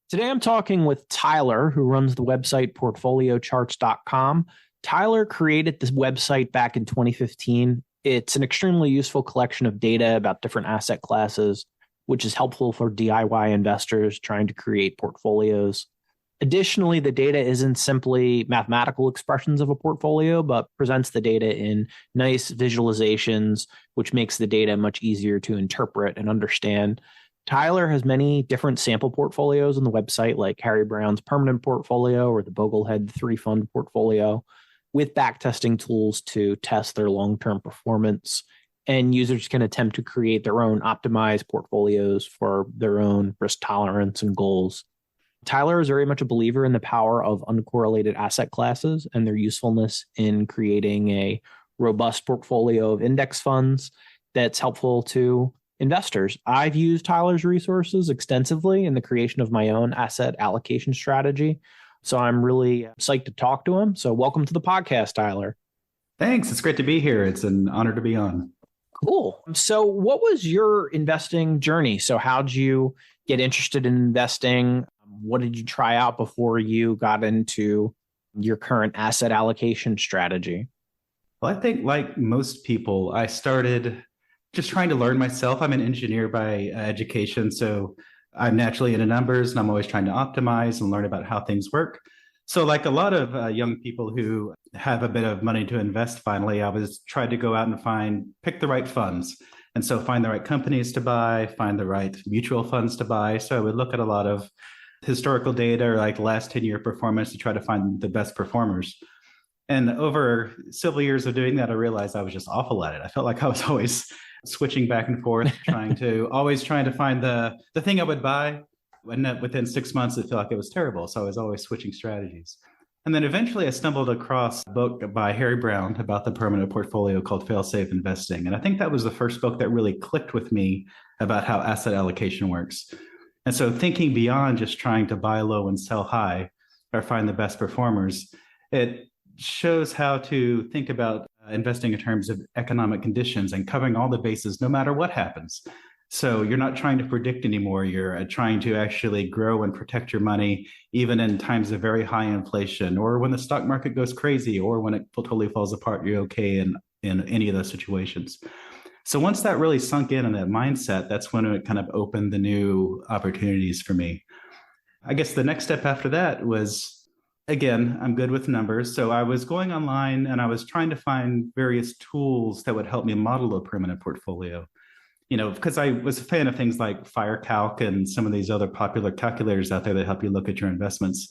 Today I'm talking with Tyler, who runs the website portfoliocharts.com. Tyler created this website back in 2015. It's an extremely useful collection of data about different asset classes, which is helpful for DIY investors trying to create portfolios. Additionally, the data isn't simply mathematical expressions of a portfolio, but presents the data in nice visualizations, which makes the data much easier to interpret and understand. Tyler has many different sample portfolios on the website, like Harry Brown's permanent portfolio or the Boglehead three fund portfolio, with backtesting tools to test their long term performance. And users can attempt to create their own optimized portfolios for their own risk tolerance and goals. Tyler is very much a believer in the power of uncorrelated asset classes and their usefulness in creating a robust portfolio of index funds that's helpful to investors. I've used Tyler's resources extensively in the creation of my own asset allocation strategy. So I'm really psyched to talk to him. So welcome to the podcast, Tyler. Thanks. It's great to be here. It's an honor to be on. Cool. So what was your investing journey? So how'd you get interested in investing? What did you try out before you got into your current asset allocation strategy? Well, I think like most people, I started just trying to learn myself. I'm an engineer by education, so I'm naturally into numbers and I'm always trying to optimize and learn about how things work. So like a lot of young people who have a bit of money to invest, finally, I was trying to go out and pick the right funds. And so find the right companies to buy, find the right mutual funds to buy. So I would look at a lot of historical data or like last 10-year performance to try to find the best performers. And over several years of doing that, I realized I was just awful at it. I felt like I was always switching back and forth, trying to find the thing I would buy. And within 6 months, it felt like it was terrible. So I was always switching strategies. And then eventually I stumbled across a book by Harry Brown about the permanent portfolio called Fail-Safe Investing. And I think that was the first book that really clicked with me about how asset allocation works. And so thinking beyond just trying to buy low and sell high or find the best performers, it shows how to think about investing in terms of economic conditions and covering all the bases no matter what happens. So you're not trying to predict anymore. You're trying to actually grow and protect your money, even in times of very high inflation, or when the stock market goes crazy, or when it totally falls apart, you're okay in any of those situations. So once that really sunk in that mindset, that's when it kind of opened the new opportunities for me. I guess the next step after that was, again, I'm good with numbers. So I was going online and I was trying to find various tools that would help me model a permanent portfolio. Because I was a fan of things like FireCalc and some of these other popular calculators out there that help you look at your investments.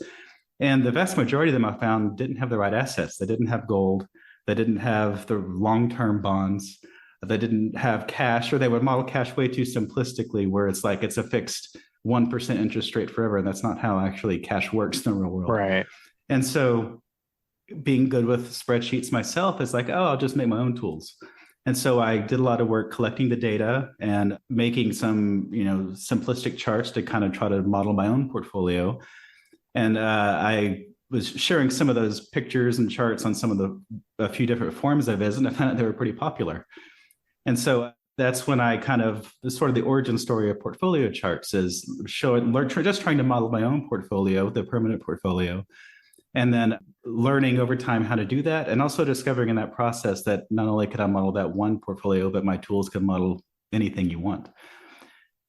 And the vast majority of them I found didn't have the right assets. They didn't have gold. They didn't have the long-term bonds. They didn't have cash, or they would model cash way too simplistically, where it's like it's a fixed 1% interest rate forever. And that's not how actually cash works in the real world. Right. And so being good with spreadsheets myself is like, I'll just make my own tools. And so I did a lot of work collecting the data and making some, simplistic charts to kind of try to model my own portfolio. And I was sharing some of those pictures and charts on a few different forums I visited, and I found out they were pretty popular. And so that's when I sort of the origin story of portfolio charts is just trying to model my own portfolio, the permanent portfolio, and then learning over time how to do that, and also discovering in that process that not only could I model that one portfolio, but my tools can model anything you want.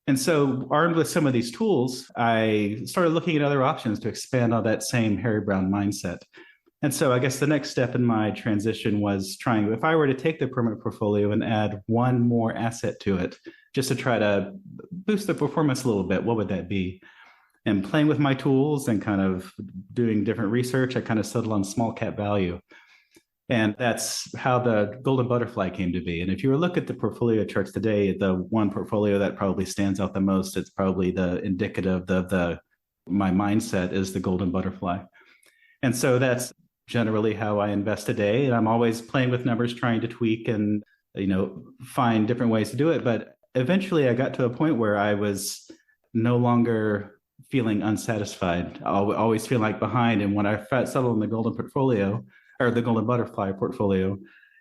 And so armed with some of these tools, I started looking at other options to expand on that same Harry Brown mindset. And so I guess the next step in my transition was trying, if I were to take the permanent portfolio and add one more asset to it, just to try to boost the performance a little bit, what would that be? And playing with my tools and kind of doing different research, I kind of settled on small cap value. And that's how the golden butterfly came to be. And if you were to look at the portfolio charts today, the one portfolio that probably stands out the most, it's probably the indicative of my mindset is the golden butterfly. And so that's generally how I invest today. And I'm always playing with numbers, trying to tweak and, find different ways to do it. But eventually I got to a point where I was no longer feeling unsatisfied. I always feel like behind. And when I settled on the golden portfolio or the golden butterfly portfolio,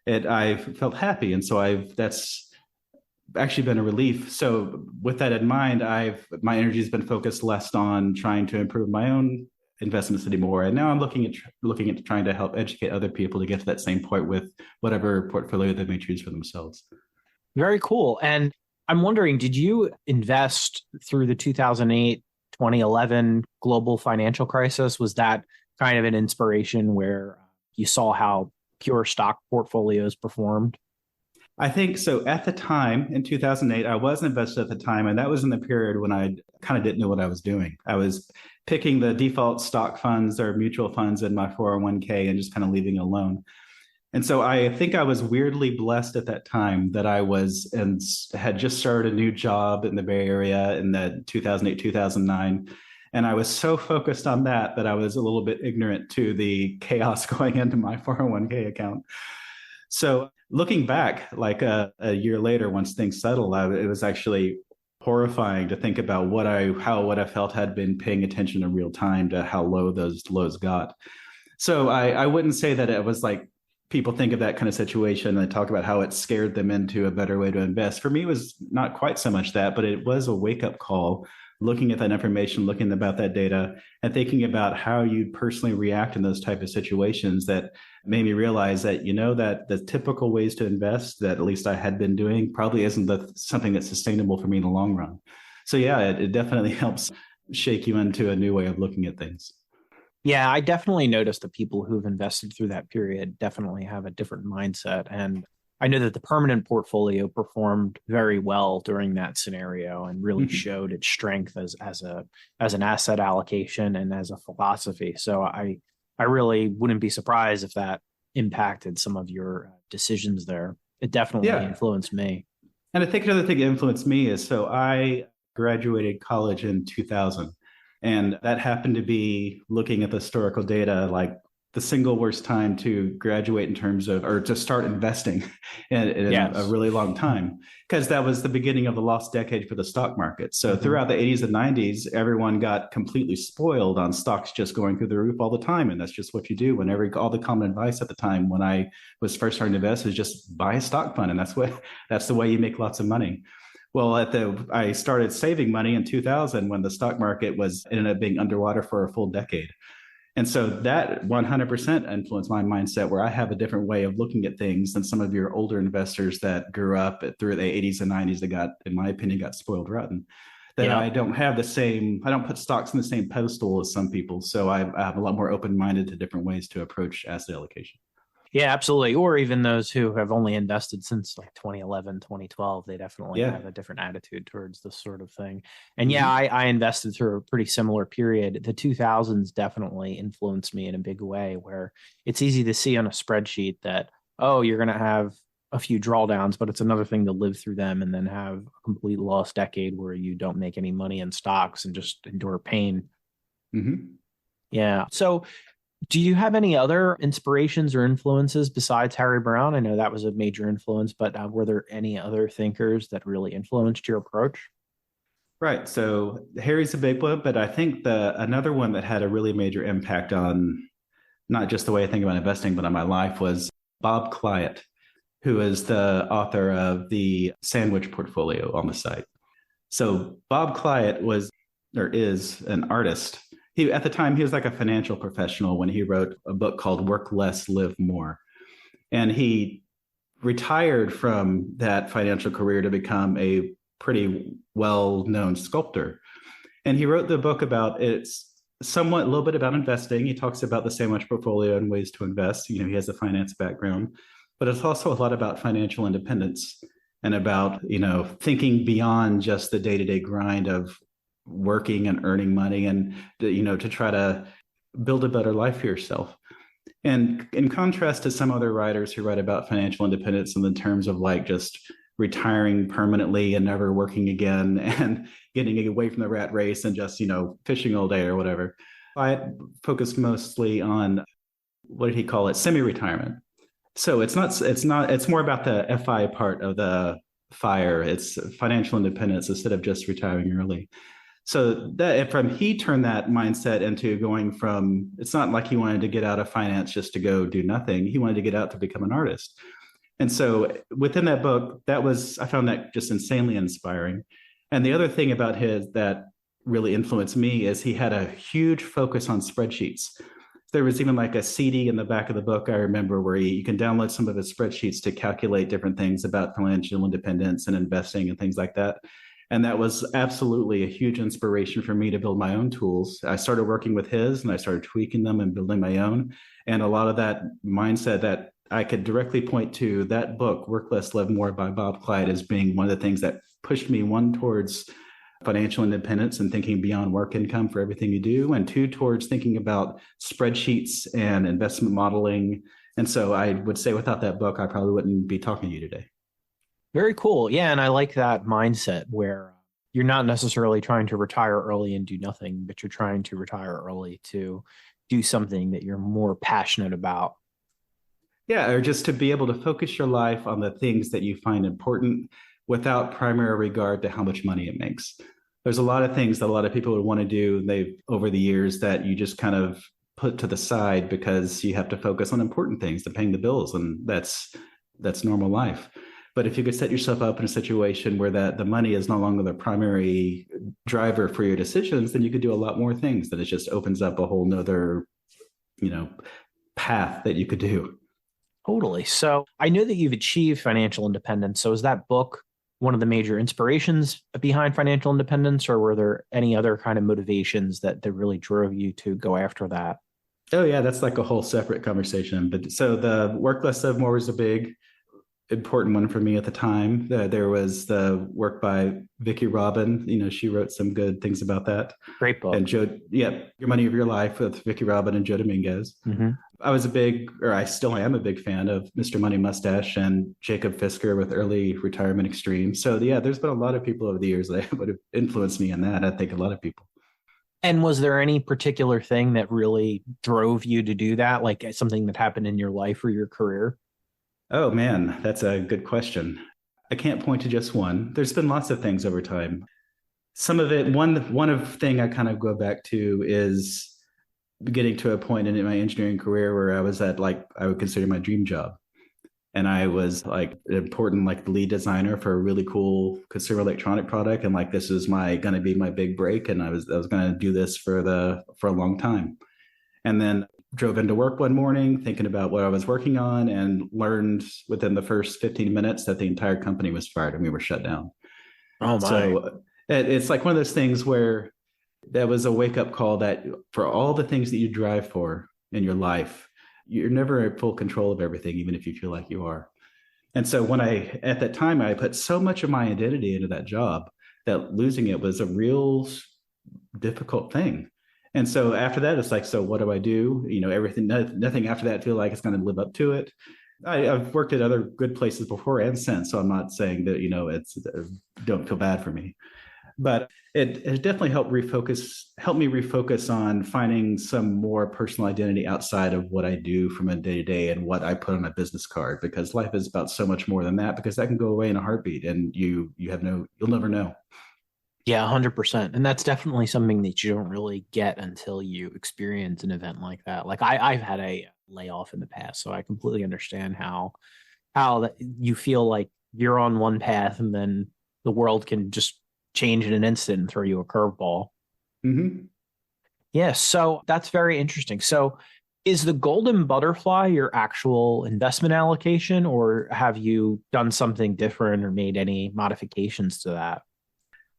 I felt happy. And so that's actually been a relief. So with that in mind, my energy has been focused less on trying to improve my own investments anymore. And now I'm looking at trying to help educate other people to get to that same point with whatever portfolio they may choose for themselves. Very cool. And I'm wondering, did you invest through the 2008, 2011 global financial crisis? Was that kind of an inspiration where you saw how pure stock portfolios performed? I think so. At the time in 2008, I was invested at the time, and that was in the period when I kind of didn't know what I was doing. I was picking the default stock funds or mutual funds in my 401k and just kind of leaving it alone. And so I think I was weirdly blessed at that time that I was and had just started a new job in the Bay Area in the 2008, 2009. And I was so focused on that I was a little bit ignorant to the chaos going into my 401k account. So looking back, like a year later, once things settled, it was actually horrifying to think about what I felt had been paying attention in real time to how low those lows got. So I wouldn't say that it was like people think of that kind of situation and talk about how it scared them into a better way to invest. For me, it was not quite so much that, but it was a wake-up call, looking at that information, looking about that data, and thinking about how you'd personally react in those type of situations that made me realize that, that the typical ways to invest that at least I had been doing probably isn't something that's sustainable for me in the long run. So yeah, it definitely helps shake you into a new way of looking at things. Yeah, I definitely noticed that people who've invested through that period definitely have a different mindset. And I know that the permanent portfolio performed very well during that scenario and really showed its strength as an asset allocation and as a philosophy. So I really wouldn't be surprised if that impacted some of your decisions there. It definitely influenced me. And I think another thing that influenced me is so I graduated college in 2000. And that happened to be, looking at the historical data, like the single worst time to graduate in terms of, or to start investing in a really long time, because that was the beginning of the lost decade for the stock market. So throughout the 80s and 90s, everyone got completely spoiled on stocks just going through the roof all the time. And that's just what you do. All the common advice at the time when I was first starting to invest is just buy a stock fund. And that's the way you make lots of money. Well, I started saving money in 2000 when the stock market ended up being underwater for a full decade. And so that 100% influenced my mindset, where I have a different way of looking at things than some of your older investors that grew up through the 80s and 90s that got, in my opinion, got spoiled rotten. I don't put stocks in the same pedestal as some people. So I have a lot more open-minded to different ways to approach asset allocation. Yeah, absolutely. Or even those who have only invested since like 2011, 2012, they definitely have a different attitude towards this sort of thing. And I invested through a pretty similar period. The 2000s definitely influenced me in a big way, where it's easy to see on a spreadsheet that, oh, you're going to have a few drawdowns, but it's another thing to live through them and then have a complete lost decade where you don't make any money in stocks and just endure pain. Yeah. So do you have any other inspirations or influences besides Harry Brown? I know that was a major influence, but were there any other thinkers that really influenced your approach? Right. So Harry's a big one, but I think another one that had a really major impact on not just the way I think about investing, but on my life was Bob Clyott, who is the author of the Sandwich Portfolio on the site. So Bob Clyott is an artist. At the time, he was like a financial professional when he wrote a book called Work Less, Live More. And he retired from that financial career to become a pretty well-known sculptor. And he wrote the book it's a little bit about investing. He talks about the Sandwich Portfolio and ways to invest. He has a finance background, but it's also a lot about financial independence and about, thinking beyond just the day-to-day grind of working and earning money and, to try to build a better life for yourself. And in contrast to some other writers who write about financial independence in the terms of like just retiring permanently and never working again and getting away from the rat race and just, fishing all day or whatever, I focused mostly on, what did he call it? Semi-retirement. So it's more about the FI part of the FIRE. It's financial independence instead of just retiring early. So he turned that mindset into going from, it's not like he wanted to get out of finance just to go do nothing. He wanted to get out to become an artist. And so within that book, I found that just insanely inspiring. And the other thing about his that really influenced me is he had a huge focus on spreadsheets. There was even like a CD in the back of the book, I remember, where you can download some of his spreadsheets to calculate different things about financial independence and investing and things like that. And that was absolutely a huge inspiration for me to build my own tools. I started working with his and I started tweaking them and building my own. And a lot of that mindset that I could directly point to that book, Work Less, Live More by Bob Clyde, as being one of the things that pushed me, one, towards financial independence and thinking beyond work income for everything you do, and two, towards thinking about spreadsheets and investment modeling. And so I would say without that book, I probably wouldn't be talking to you today. Very cool. Yeah, and I like that mindset where you're not necessarily trying to retire early and do nothing, but you're trying to retire early to do something that you're more passionate about. Yeah, or just to be able to focus your life on the things that you find important without primary regard to how much money it makes. There's a lot of things that a lot of people would want to do they've over the years that you just kind of put to the side because you have to focus on important things, to paying the bills, and that's normal life. But if you could set yourself up in a situation where that the money is no longer the primary driver for your decisions, then you could do a lot more things. That it just opens up a whole nother, path that you could do. Totally. So I know that you've achieved financial independence. So is that book one of the major inspirations behind financial independence, or were there any other kind of motivations that really drove you to go after that? Oh yeah, that's like a whole separate conversation. But so the Work Less, Live More was a big important one for me at the time. There was the work by Vicki Robin. She wrote some good things about that. Great book. And Joe, yeah, Your Money of Your Life with Vicki Robin and Joe Dominguez. Mm-hmm. I still am a big fan of Mr. Money Mustache and Jacob Fisker with Early Retirement Extreme. So yeah, there's been a lot of people over the years that would have influenced me in that. I think a lot of people. And was there any particular thing that really drove you to do that? Like something that happened in your life or your career? Oh man, that's a good question. I can't point to just one. There's been lots of things over time. Some of it, one of thing I kind of go back to is getting to a point in my engineering career where I was at I would consider my dream job. And I was like an important lead designer for a really cool consumer electronic product. And this is gonna be my big break. And I was gonna do this for a long time. And then drove into work one morning thinking about what I was working on and learned within the first 15 minutes that the entire company was fired and we were shut down. Oh my. So it's like one of those things where that was a wake-up call that for all the things that you drive for in your life, you're never in full control of everything, even if you feel like you are. And so at that time, I put so much of my identity into that job that losing it was a real difficult thing. And so after that, it's like, so what do I do? Everything, nothing after that feel like it's going to live up to it. I've worked at other good places before and since, so I'm not saying that, it's don't feel bad for me. But it definitely helped me refocus on finding some more personal identity outside of what I do from a day to day and what I put on a business card, because life is about so much more than that, because that can go away in a heartbeat and you'll never know. Yeah, 100%. And that's definitely something that you don't really get until you experience an event like that. Like I've had a layoff in the past, so I completely understand how that you feel like you're on one path and then the world can just change in an instant and throw you a curveball. Mm-hmm. Yeah, so that's very interesting. So is the golden butterfly your actual investment allocation, or have you done something different or made any modifications to that?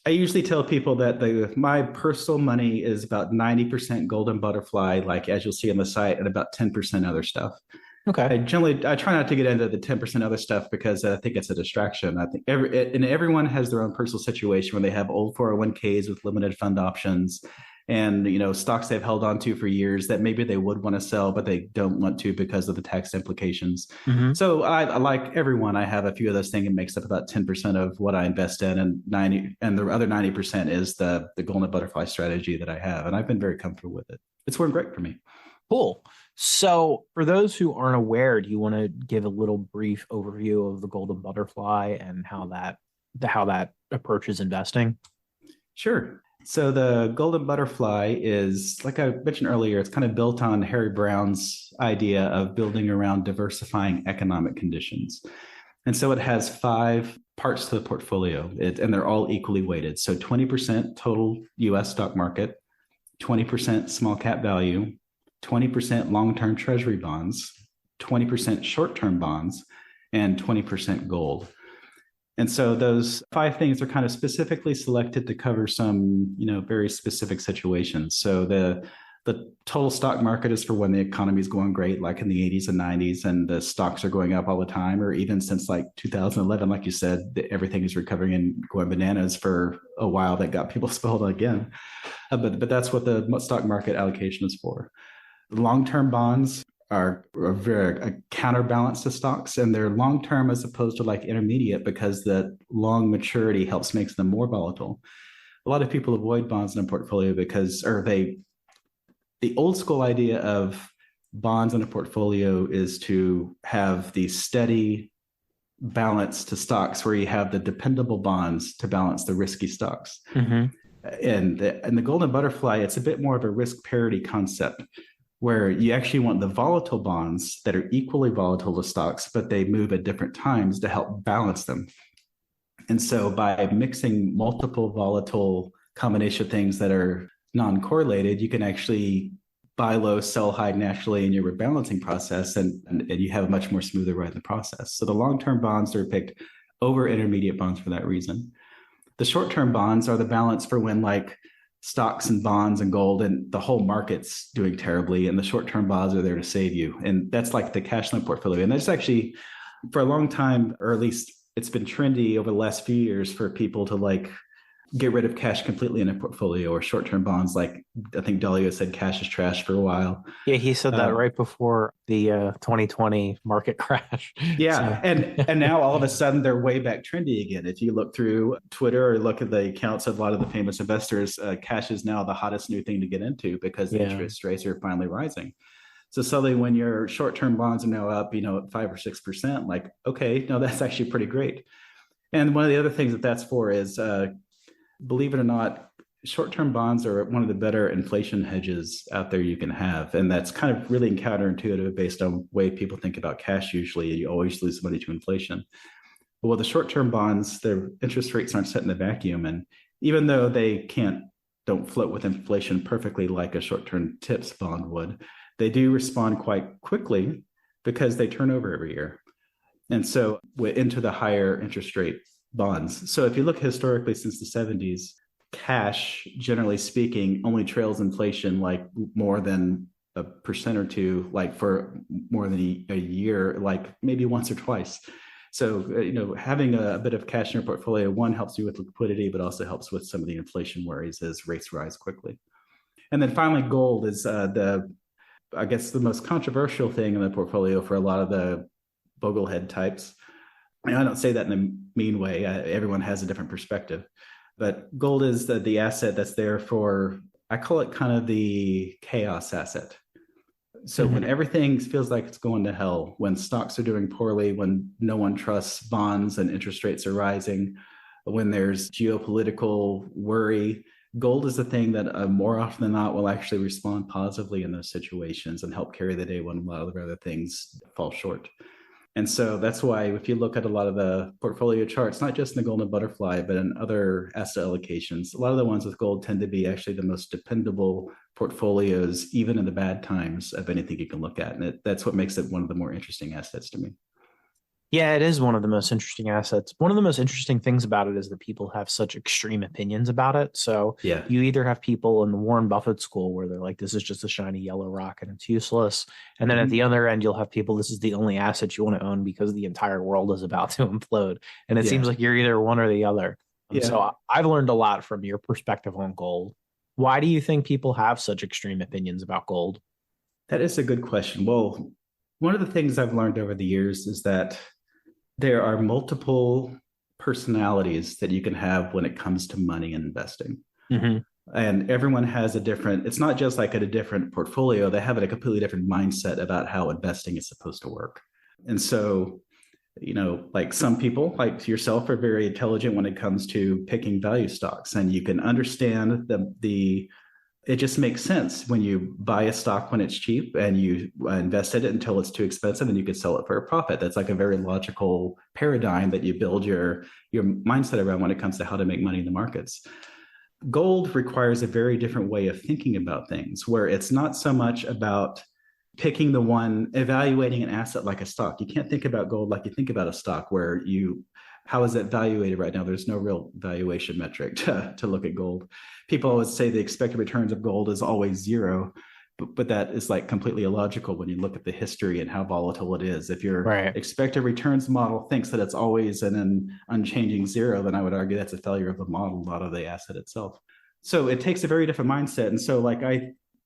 I usually tell people that my personal money is about 90% golden butterfly, like as you'll see on the site, and about 10% other stuff. Okay. I try not to get into the 10% other stuff because I think it's a distraction. I think everyone has their own personal situation where they have old 401ks with limited fund options and stocks they've held on to for years that maybe they would want to sell, but they don't want to because of the tax implications. Mm-hmm. So I like everyone, I have a few of those things. It makes up about 10% of what I invest in, and the other 90% is the golden butterfly strategy that I have. And I've been very comfortable with it. It's worked great for me. Cool. So for those who aren't aware, do you want to give a little brief overview of the golden butterfly and how that approaches investing? Sure. So the golden butterfly is, like I mentioned earlier, it's kind of built on Harry Brown's idea of building around diversifying economic conditions. And so it has five parts to the portfolio, and they're all equally weighted. So 20% total US stock market, 20% small cap value, 20% long-term treasury bonds, 20% short-term bonds, and 20% gold. And so those five things are kind of specifically selected to cover some, very specific situations. So the total stock market is for when the economy is going great, like in the 80s and 90s, and the stocks are going up all the time, or even since like 2011, like you said, everything is recovering and going bananas for a while. That got people spelled again. But that's what the stock market allocation is for. Long-term bonds are very a counterbalance to stocks, and they're long-term as opposed to like intermediate, because the long maturity helps makes them more volatile. A lot of people avoid bonds in a portfolio the old school idea of bonds in a portfolio is to have the steady balance to stocks, where you have the dependable bonds to balance the risky stocks. Mm-hmm. And the golden butterfly, it's a bit more of a risk parity concept, where you actually want the volatile bonds that are equally volatile to stocks, but they move at different times to help balance them. And so by mixing multiple volatile combination of things that are non-correlated, you can actually buy low, sell high naturally in your rebalancing process, and you have a much more smoother ride in the process. So the long-term bonds are picked over intermediate bonds for that reason. The short-term bonds are the balance for when like stocks and bonds and gold and the whole market's doing terribly, and the short-term bonds are there to save you. And that's like the cash flow portfolio. And that's actually, for a long time, or at least it's been trendy over the last few years, for people to like get rid of cash completely in a portfolio, or short-term bonds. Like I think Dahlia said cash is trash for a while. Yeah, he said that right before the 2020 market crash. Yeah. So. And now all of a sudden they're way back trendy again. If you look through Twitter or look at the accounts of a lot of the famous investors, cash is now the hottest new thing to get into, because the interest rates are finally rising. So suddenly when your short-term bonds are now up, 5 or 6%, like, okay, no, that's actually pretty great. And one of the other things that's for is, believe it or not, short-term bonds are one of the better inflation hedges out there you can have. And that's kind of really counterintuitive based on the way people think about cash. Usually you always lose money to inflation. But with the short-term bonds, their interest rates aren't set in a vacuum. And even though they don't float with inflation perfectly like a short-term TIPS bond would, they do respond quite quickly because they turn over every year. And so we're into the higher interest rate bonds. So if you look historically since the 70s, cash, generally speaking, only trails inflation like more than a percent or two, like for more than a year, like maybe once or twice. So, having a bit of cash in your portfolio, one, helps you with liquidity, but also helps with some of the inflation worries as rates rise quickly. And then finally, gold is the most controversial thing in the portfolio for a lot of the boglehead types. I don't say that in a mean way. Everyone has a different perspective. But gold is the asset that's there for, I call it kind of the chaos asset. So when everything feels like it's going to hell, when stocks are doing poorly, when no one trusts bonds and interest rates are rising, when there's geopolitical worry, gold is the thing that more often than not will actually respond positively in those situations and help carry the day when a lot of the other things fall short. And so that's why if you look at a lot of the portfolio charts, not just in the golden butterfly, but in other asset allocations, a lot of the ones with gold tend to be actually the most dependable portfolios, even in the bad times, of anything you can look at. And that's what makes it one of the more interesting assets to me. Yeah, it is one of the most interesting assets. One of the most interesting things about it is that people have such extreme opinions about it. So you either have people in the Warren Buffett school where they're like, this is just a shiny yellow rock and it's useless. And then at the other end, you'll have people, this is the only asset you want to own because the entire world is about to implode. And it seems like you're either one or the other. So I've learned a lot from your perspective on gold. Why do you think people have such extreme opinions about gold? That is a good question. Well, one of the things I've learned over the years is that there are multiple personalities that you can have when it comes to money and investing. And everyone has it's not just like a different portfolio, they have a completely different mindset about how investing is supposed to work. And so Like some people like yourself are very intelligent when it comes to picking value stocks, and you can understand the it just makes sense when you buy a stock when it's cheap and you invest in it until it's too expensive and you could sell it for a profit. That's like a very logical paradigm that you build your mindset around when it comes to how to make money in the markets. Gold requires a very different way of thinking about things, where it's not so much about picking the one, evaluating an asset like a stock. You can't think about gold like you think about a stock, where how is it valuated right now? There's no real valuation metric to look at gold. People always say the expected returns of gold is always zero, but that is like completely illogical when you look at the history and how volatile it is. If your expected returns model thinks that it's always an unchanging zero, then I would argue that's a failure of the model, not of the asset itself. So it takes a very different mindset. And so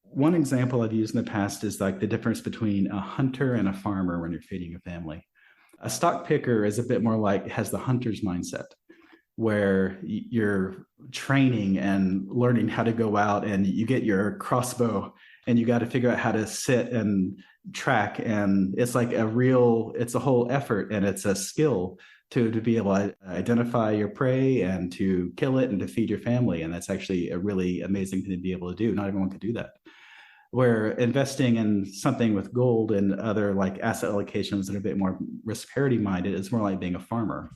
one example I've used in the past is like the difference between a hunter and a farmer when you're feeding a family. A stock picker is a bit more like, has the hunter's mindset, where you're training and learning how to go out and you get your crossbow and you got to figure out how to sit and track. And it's like it's a whole effort, and it's a skill to be able to identify your prey and to kill it and to feed your family. And that's actually a really amazing thing to be able to do. Not everyone could do that. Where investing in something with gold and other like asset allocations that are a bit more risk parity minded is more like being a farmer,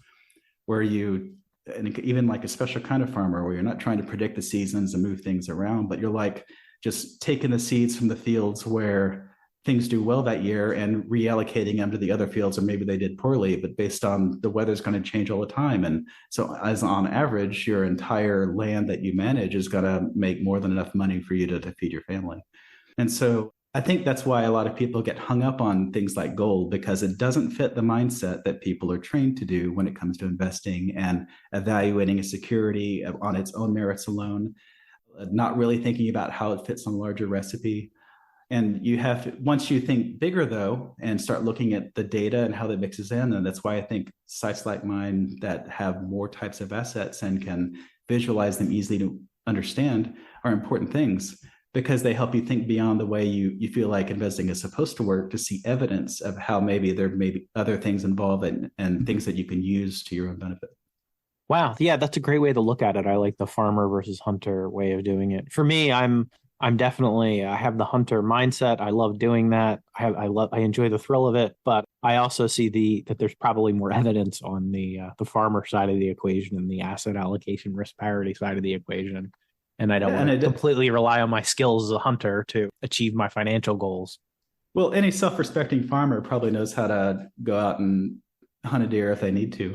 where and even like a special kind of farmer, where you're not trying to predict the seasons and move things around, but you're like just taking the seeds from the fields where things do well that year and reallocating them to the other fields, or maybe they did poorly, but based on the weather's going to change all the time. And so as on average, your entire land that you manage is going to make more than enough money for you to feed your family. And so I think that's why a lot of people get hung up on things like gold, because it doesn't fit the mindset that people are trained to do when it comes to investing and evaluating a security on its own merits alone, not really thinking about how it fits on a larger recipe. And once you think bigger though, and start looking at the data and how that mixes in, and that's why I think sites like mine that have more types of assets and can visualize them easily to understand are important things, because they help you think beyond the way you feel like investing is supposed to work, to see evidence of how maybe there may be other things involved and things that you can use to your own benefit. Wow. Yeah, that's a great way to look at it. I like the farmer versus hunter way of doing it. For me, I'm definitely, I have the hunter mindset. I love doing that. I enjoy the thrill of it, but I also see that there's probably more evidence on the farmer side of the equation and the asset allocation risk parity side of the equation. And I don't want to completely rely on my skills as a hunter to achieve my financial goals. Well, any self-respecting farmer probably knows how to go out and hunt a deer if they need to.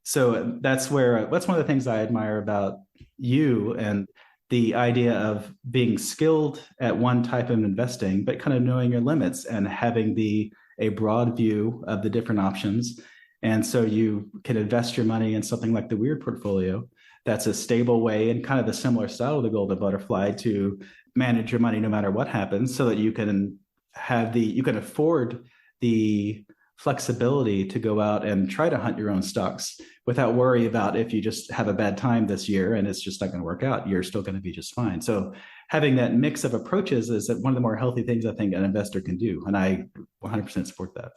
So that's one of the things I admire about you, and the idea of being skilled at one type of investing, but kind of knowing your limits and having a broad view of the different options. And so you can invest your money in something like the Weird portfolio. That's a stable way, and kind of the similar style of the Golden Butterfly, to manage your money no matter what happens, so that you can afford the flexibility to go out and try to hunt your own stocks without worry about if you just have a bad time this year and it's just not going to work out, you're still going to be just fine. So having that mix of approaches is one of the more healthy things I think an investor can do. And I 100% support that.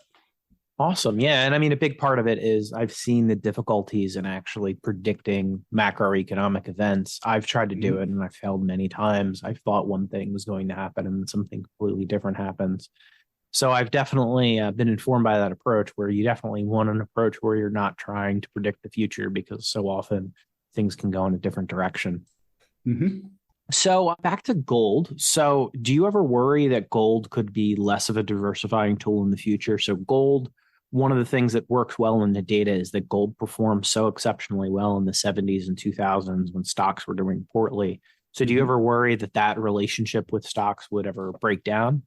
Awesome. Yeah. And I mean, a big part of it is I've seen the difficulties in actually predicting macroeconomic events. I've tried to do it and I failed many times. I thought one thing was going to happen and something completely different happens. So I've definitely been informed by that approach, where you definitely want an approach where you're not trying to predict the future, because so often things can go in a different direction. Mm-hmm. So back to gold. So do you ever worry that gold could be less of a diversifying tool in the future? So gold, one of the things that works well in the data is that gold performed so exceptionally well in the 70s and 2000s when stocks were doing poorly. So do you ever worry that relationship with stocks would ever break down?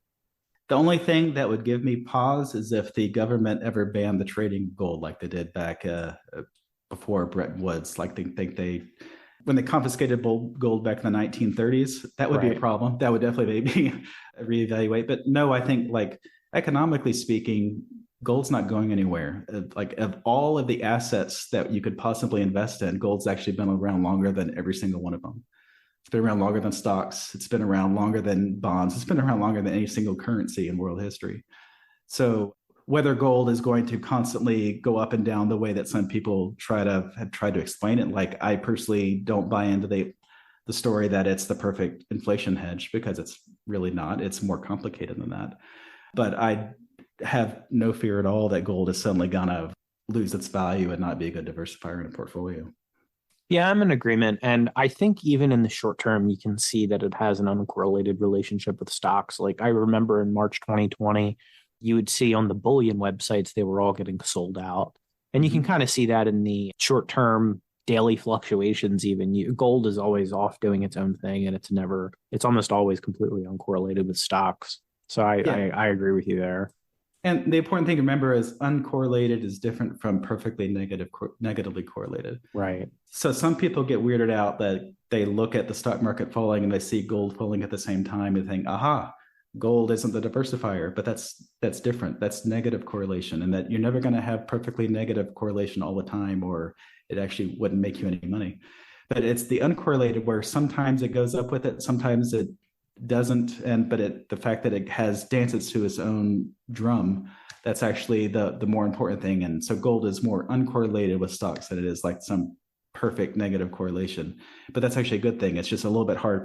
The only thing that would give me pause is if the government ever banned the trading of gold like they did back before Bretton Woods. Like when they confiscated gold back in the 1930s, that would be a problem. That would definitely make me reevaluate. But no, I think like economically speaking, gold's not going anywhere. Like of all of the assets that you could possibly invest in, gold's actually been around longer than every single one of them. It's been around longer than stocks. It's been around longer than bonds. It's been around longer than any single currency in world history. So whether gold is going to constantly go up and down the way that some people have tried to explain it. Like, I personally don't buy into the story that it's the perfect inflation hedge, because it's really not. It's more complicated than that. But I have no fear at all that gold is suddenly going to lose its value and not be a good diversifier in a portfolio. Yeah, I'm in agreement. And I think even in the short term, you can see that it has an uncorrelated relationship with stocks. Like, I remember in March 2020, you would see on the bullion websites, they were all getting sold out. And you can kind of see that in the short term daily fluctuations. Even gold is always off doing its own thing, and it's almost always completely uncorrelated with stocks. So I agree with you there. And the important thing to remember is uncorrelated is different from perfectly negatively correlated. Right. So some people get weirded out that they look at the stock market falling and they see gold falling at the same time and think, aha, gold isn't the diversifier. But that's different. That's negative correlation, and that you're never going to have perfectly negative correlation all the time, or it actually wouldn't make you any money. But it's the uncorrelated where sometimes it goes up with it, sometimes it doesn't, the fact that it has dances to its own drum, that's actually the more important thing. And so gold is more uncorrelated with stocks than it is like some perfect negative correlation. But that's actually a good thing. It's just a little bit hard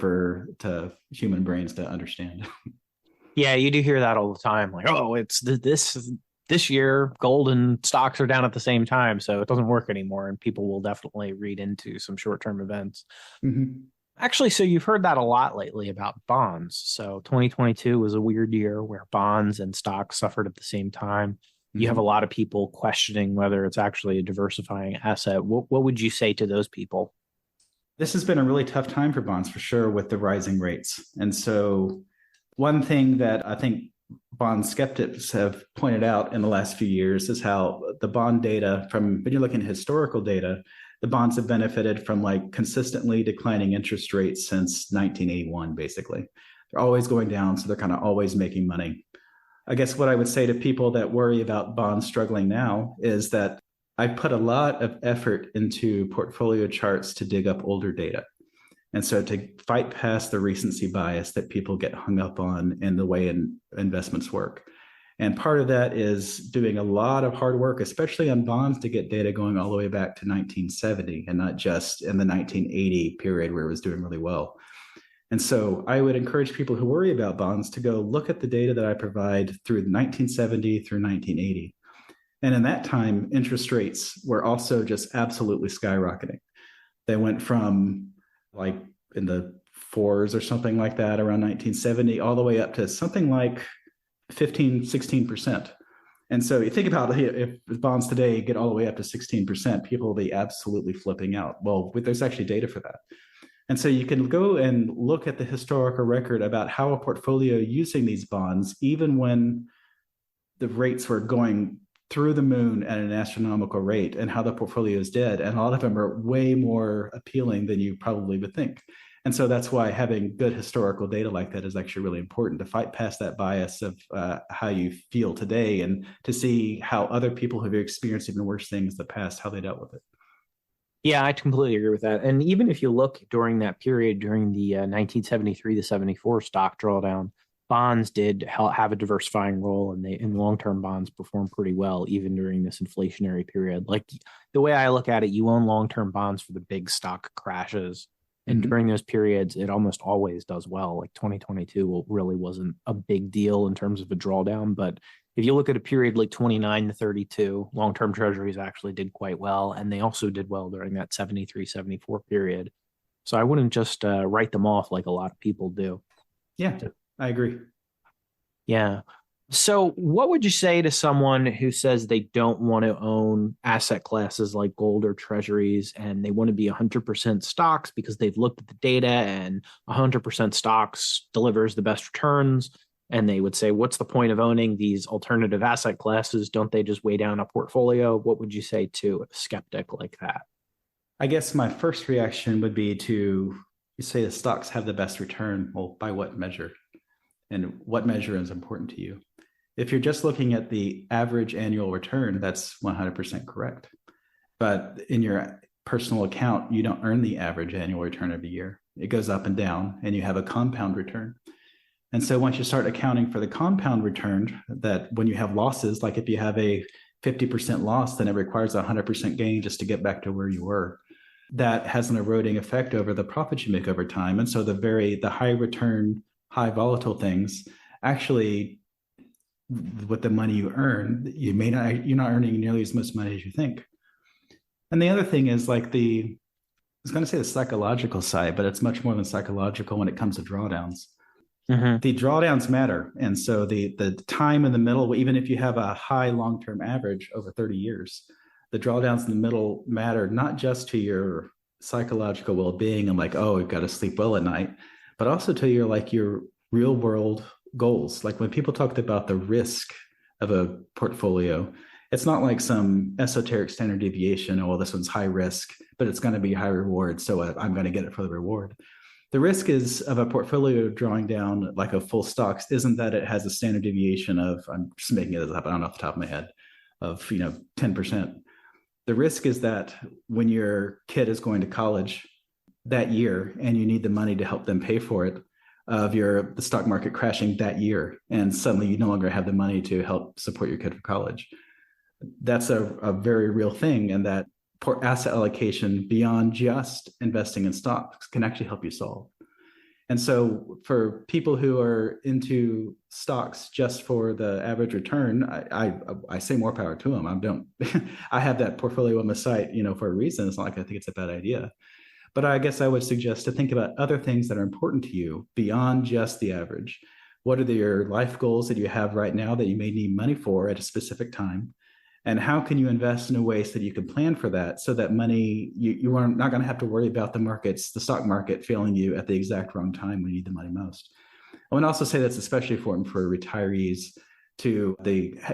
to human brains to understand. Yeah, you do hear that all the time. Like, oh, it's this year, gold and stocks are down at the same time, so it doesn't work anymore. And people will definitely read into some short-term events. Mm-hmm. Actually, so you've heard that a lot lately about bonds. So 2022 was a weird year where bonds and stocks suffered at the same time. Mm-hmm. You have a lot of people questioning whether it's actually a diversifying asset. What would you say to those people? This has been a really tough time for bonds, for sure, with the rising rates. And so one thing that I think bond skeptics have pointed out in the last few years is how the bond data, when you're looking at historical data, the bonds have benefited from like consistently declining interest rates since 1981, basically. They're always going down, so they're kind of always making money. I guess what I would say to people that worry about bonds struggling now is that I put a lot of effort into portfolio charts to dig up older data. And so to fight past the recency bias that people get hung up on in the way investments work. And part of that is doing a lot of hard work, especially on bonds, to get data going all the way back to 1970 and not just in the 1980 period where it was doing really well. And so I would encourage people who worry about bonds to go look at the data that I provide through 1970 through 1980. And in that time, interest rates were also just absolutely skyrocketing. They went from like in the fours or something like that around 1970 all the way up to something like 15, 16%. And so you think about if bonds today get all the way up to 16%, people will be absolutely flipping out. Well, there's actually data for that. And so you can go and look at the historical record about how a portfolio using these bonds, even when the rates were going through the moon at an astronomical rate, and how the portfolios did. And a lot of them are way more appealing than you probably would think. And so that's why having good historical data like that is actually really important, to fight past that bias of how you feel today, and to see how other people who have experienced even worse things in the past, how they dealt with it. Yeah, I completely agree with that. And even if you look during that period, during the 1973 to 74 stock drawdown, bonds did have a diversifying role, and long-term bonds performed pretty well even during this inflationary period. Like, the way I look at it, you own long-term bonds for the big stock crashes. And during those periods, it almost always does well. Like 2022 really wasn't a big deal in terms of a drawdown. But if you look at a period like 29 to 32, long-term treasuries actually did quite well. And they also did well during that 73, 74 period. So I wouldn't just write them off like a lot of people do. Yeah, I agree. Yeah. So what would you say to someone who says they don't want to own asset classes like gold or treasuries, and they want to be 100% stocks because they've looked at the data and 100% stocks delivers the best returns? And they would say, what's the point of owning these alternative asset classes? Don't they just weigh down a portfolio? What would you say to a skeptic like that? I guess my first reaction would be to, you say the stocks have the best return. Well, by what measure? And what measure is important to you? If you're just looking at the average annual return, that's 100% correct. But in your personal account, you don't earn the average annual return every year. It goes up and down, and you have a compound return. And so once you start accounting for the compound return, that when you have losses, like if you have a 50% loss, then it requires a 100% gain just to get back to where you were. That has an eroding effect over the profits you make over time. And so the high return, high volatile things actually, with the money you earn, you're not earning nearly as much money as you think. And the other thing is like I was going to say the psychological side, but it's much more than psychological when it comes to drawdowns. Mm-hmm. The drawdowns matter. And so the time in the middle, even if you have a high long-term average over 30 years, the drawdowns in the middle matter not just to your psychological well-being and like, oh, you've got to sleep well at night, but also to your real world goals. Like when people talked about the risk of a portfolio, it's not like some esoteric standard deviation. Oh, well, this one's high risk, but it's going to be high reward. So I'm going to get it for the reward. The risk is of a portfolio drawing down like a full stocks isn't that it has a standard deviation of, I'm just making it up, I don't know off the top of my head, of 10%. The risk is that when your kid is going to college that year and you need the money to help them pay for it, of the stock market crashing that year, and suddenly you no longer have the money to help support your kid for college. That's a very real thing, and that asset allocation beyond just investing in stocks can actually help you solve. And so for people who are into stocks just for the average return, I say more power to them. I have that portfolio on my site, for a reason. It's not like I think it's a bad idea. But I guess I would suggest to think about other things that are important to you beyond just the average. What are your life goals that you have right now that you may need money for at a specific time? And how can you invest in a way so that you can plan for that, so that money, you are not going to have to worry about the stock market failing you at the exact wrong time when you need the money most. I would also say that's especially important for retirees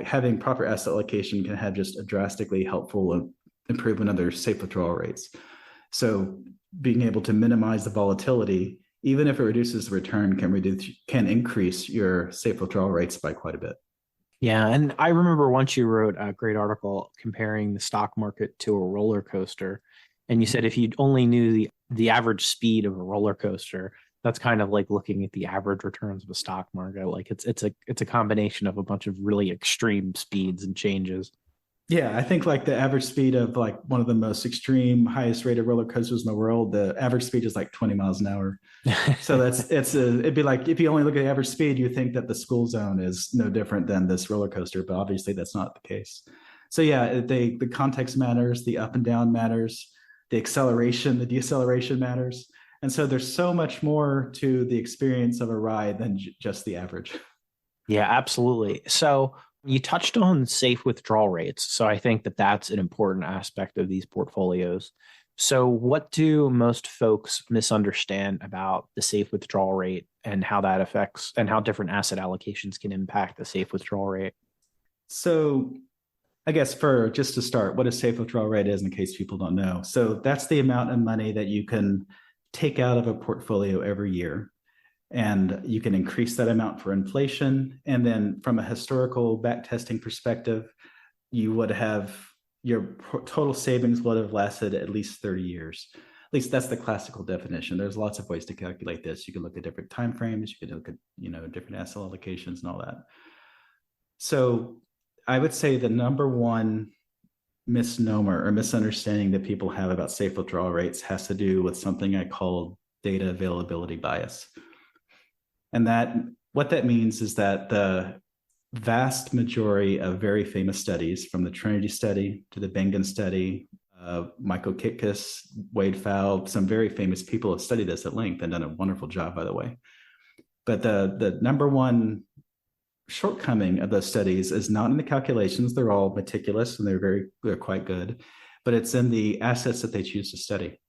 having proper asset allocation can have just a drastically helpful improvement of their safe withdrawal rates. So being able to minimize the volatility, even if it reduces the return, can increase your safe withdrawal rates by quite a bit. Yeah, and I remember once you wrote a great article comparing the stock market to a roller coaster, and you said if you only knew the average speed of a roller coaster, that's kind of like looking at the average returns of a stock market. Like it's a combination of a bunch of really extreme speeds and changes. Yeah, I think like the average speed of like one of the most extreme, highest rated roller coasters in the world, the average speed is like 20 miles an hour. So it'd be like if you only look at the average speed, you think that the school zone is no different than this roller coaster, but obviously that's not the case. So yeah, the context matters, the up and down matters, the acceleration, the deceleration matters. And so there's so much more to the experience of a ride than just the average. Yeah, absolutely. So you touched on safe withdrawal rates. So I think that that's an important aspect of these portfolios. So what do most folks misunderstand about the safe withdrawal rate and how that affects and how different asset allocations can impact the safe withdrawal rate? So I guess just to start, what a safe withdrawal rate is in case people don't know. So that's the amount of money that you can take out of a portfolio every year. And you can increase that amount for inflation. And then from a historical backtesting perspective, your total savings would have lasted at least 30 years. At least that's the classical definition. There's lots of ways to calculate this. You can look at different timeframes, you can look at, different asset allocations and all that. So I would say the number one misnomer or misunderstanding that people have about safe withdrawal rates has to do with something I call data availability bias. And what that means is that the vast majority of very famous studies, from the Trinity study to the Bengen study, Michael Kitkus, Wade Fowle, some very famous people have studied this at length and done a wonderful job, by the way. But the number one shortcoming of those studies is not in the calculations. They're all meticulous and they're quite good, but it's in the assets that they choose to study.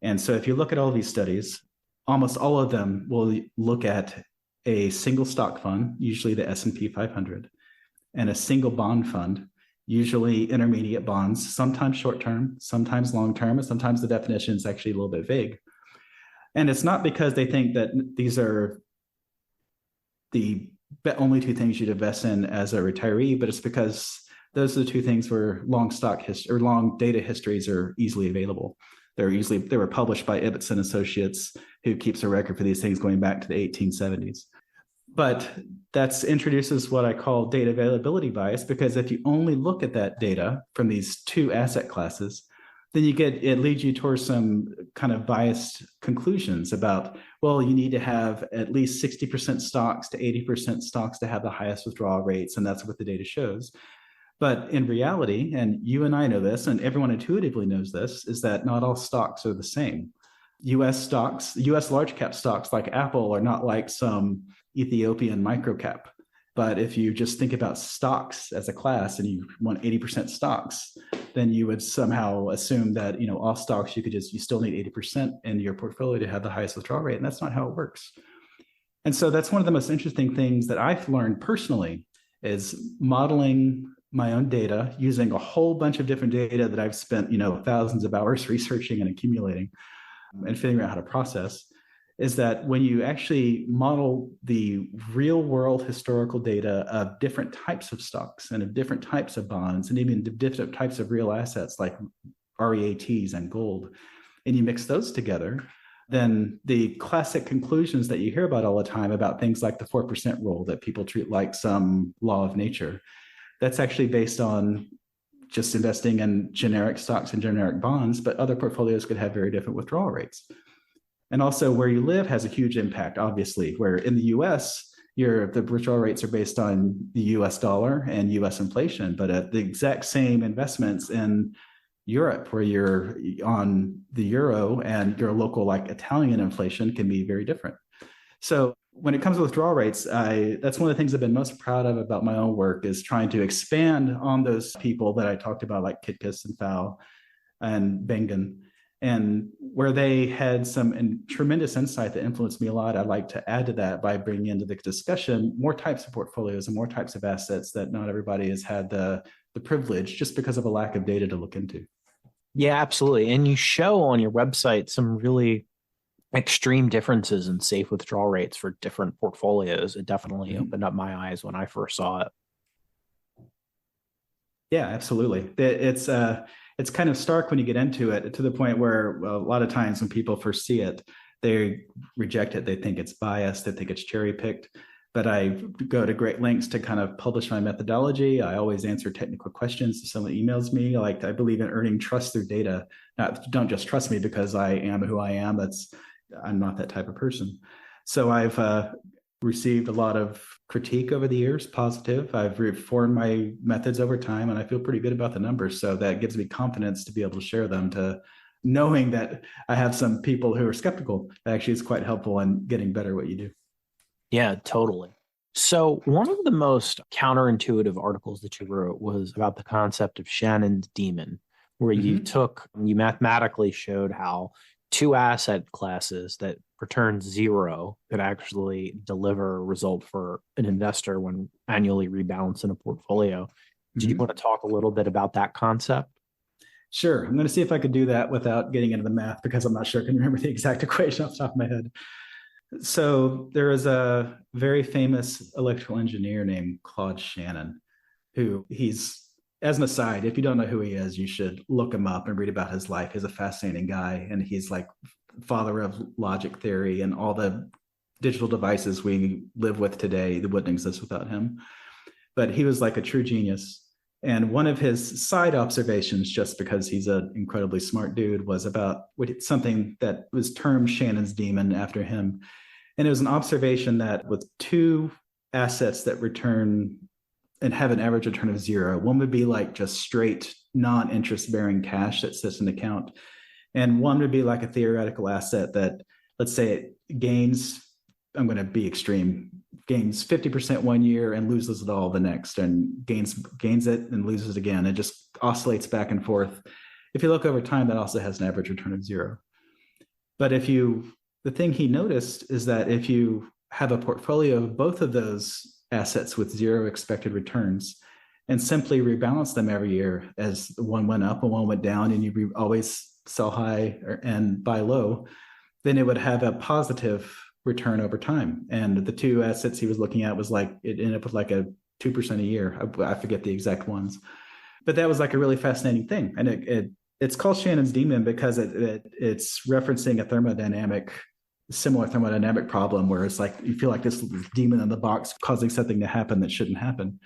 And so if you look at all these studies, almost all of them will look at a single stock fund, usually the S&P 500, and a single bond fund, usually intermediate bonds, sometimes short-term, sometimes long-term, and sometimes the definition is actually a little bit vague. And it's not because they think that these are the only two things you'd invest in as a retiree, but it's because those are the two things where long data histories are easily available. They were published by Ibbotson Associates, who keeps a record for these things going back to the 1870s. But that introduces what I call data availability bias, because if you only look at that data from these two asset classes, then it leads you towards some kind of biased conclusions about, well, you need to have at least 60% stocks to 80% stocks to have the highest withdrawal rates. And that's what the data shows. But in reality, and you and I know this, and everyone intuitively knows this, is that not all stocks are the same. US stocks, US large cap stocks like Apple are not like some Ethiopian microcap. But if you just think about stocks as a class and you want 80% stocks, then you would somehow assume that, all stocks you still need 80% in your portfolio to have the highest withdrawal rate. And that's not how it works. And so that's one of the most interesting things that I've learned personally is modeling my own data using a whole bunch of different data that I've spent, thousands of hours researching and accumulating and figuring out how to process. Is that when you actually model the real world historical data of different types of stocks and of different types of bonds and even different types of real assets like REATs and gold, and you mix those together, then the classic conclusions that you hear about all the time about things like the 4% rule that people treat like some law of nature, that's actually based on just investing in generic stocks and generic bonds, but other portfolios could have very different withdrawal rates. And also where you live has a huge impact, obviously, where in the US, the withdrawal rates are based on the US dollar and US inflation, but the exact same investments in Europe, where you're on the euro and your local like Italian inflation can be very different. So when it comes to withdrawal rates, that's one of the things I've been most proud of about my own work is trying to expand on those people that I talked about, like Kitkus and Fowle and Bengen. And where they had some tremendous insight that influenced me a lot, I'd like to add to that by bringing into the discussion more types of portfolios and more types of assets that not everybody has had the privilege just because of a lack of data to look into. Yeah, absolutely. And you show on your website some really extreme differences in safe withdrawal rates for different portfolios. It definitely opened up my eyes when I first saw it. Yeah, absolutely. It's kind of stark when you get into it, to the point where a lot of times when people first see it, they reject it. They think it's biased. They think it's cherry picked. But I go to great lengths to kind of publish my methodology. I always answer technical questions if someone emails me. Like, I believe in earning trust through data. Don't just trust me because I am who I am. I'm not that type of person. So I've received a lot of critique over the years, positive. I've reformed my methods over time, and I feel pretty good about the numbers. So that gives me confidence to be able to share them, to knowing that I have some people who are skeptical. Actually, it's quite helpful in getting better at what you do. Yeah, totally. So one of the most counterintuitive articles that you wrote was about the concept of Shannon's demon, where you mathematically showed how two asset classes that return zero could actually deliver a result for an investor when annually rebalanced in a portfolio. Did you want to talk a little bit about that concept? Sure. I'm going to see if I could do that without getting into the math, because I'm not sure I can remember the exact equation off the top of my head. So there is a very famous electrical engineer named Claude Shannon, who as an aside, if you don't know who he is, you should look him up and read about his life. He's a fascinating guy, and he's like father of logic theory, and all the digital devices we live with today that wouldn't exist without him. But he was like a true genius. And one of his side observations, just because he's an incredibly smart dude, was about something that was termed Shannon's demon after him. And it was an observation that with two assets that return and have an average return of zero, one would be like just straight non-interest bearing cash that sits in an account. And one would be like a theoretical asset that, let's say, it gains, I'm going to be extreme, gains 50% one year and loses it all the next, and gains it and loses it again. It just oscillates back and forth. If you look over time, that also has an average return of zero. But the thing he noticed is that if you have a portfolio of both of those assets with zero expected returns and simply rebalance them every year, as one went up and one went down, and you always sell high and buy low, then it would have a positive return over time. And the two assets he was looking at was like, it ended up with like a 2% a year. I forget the exact ones, but that was like a really fascinating thing. And it's called Shannon's demon because it's referencing a thermodynamic similar thermodynamic problem where it's like you feel like this demon in the box causing something to happen that shouldn't happen.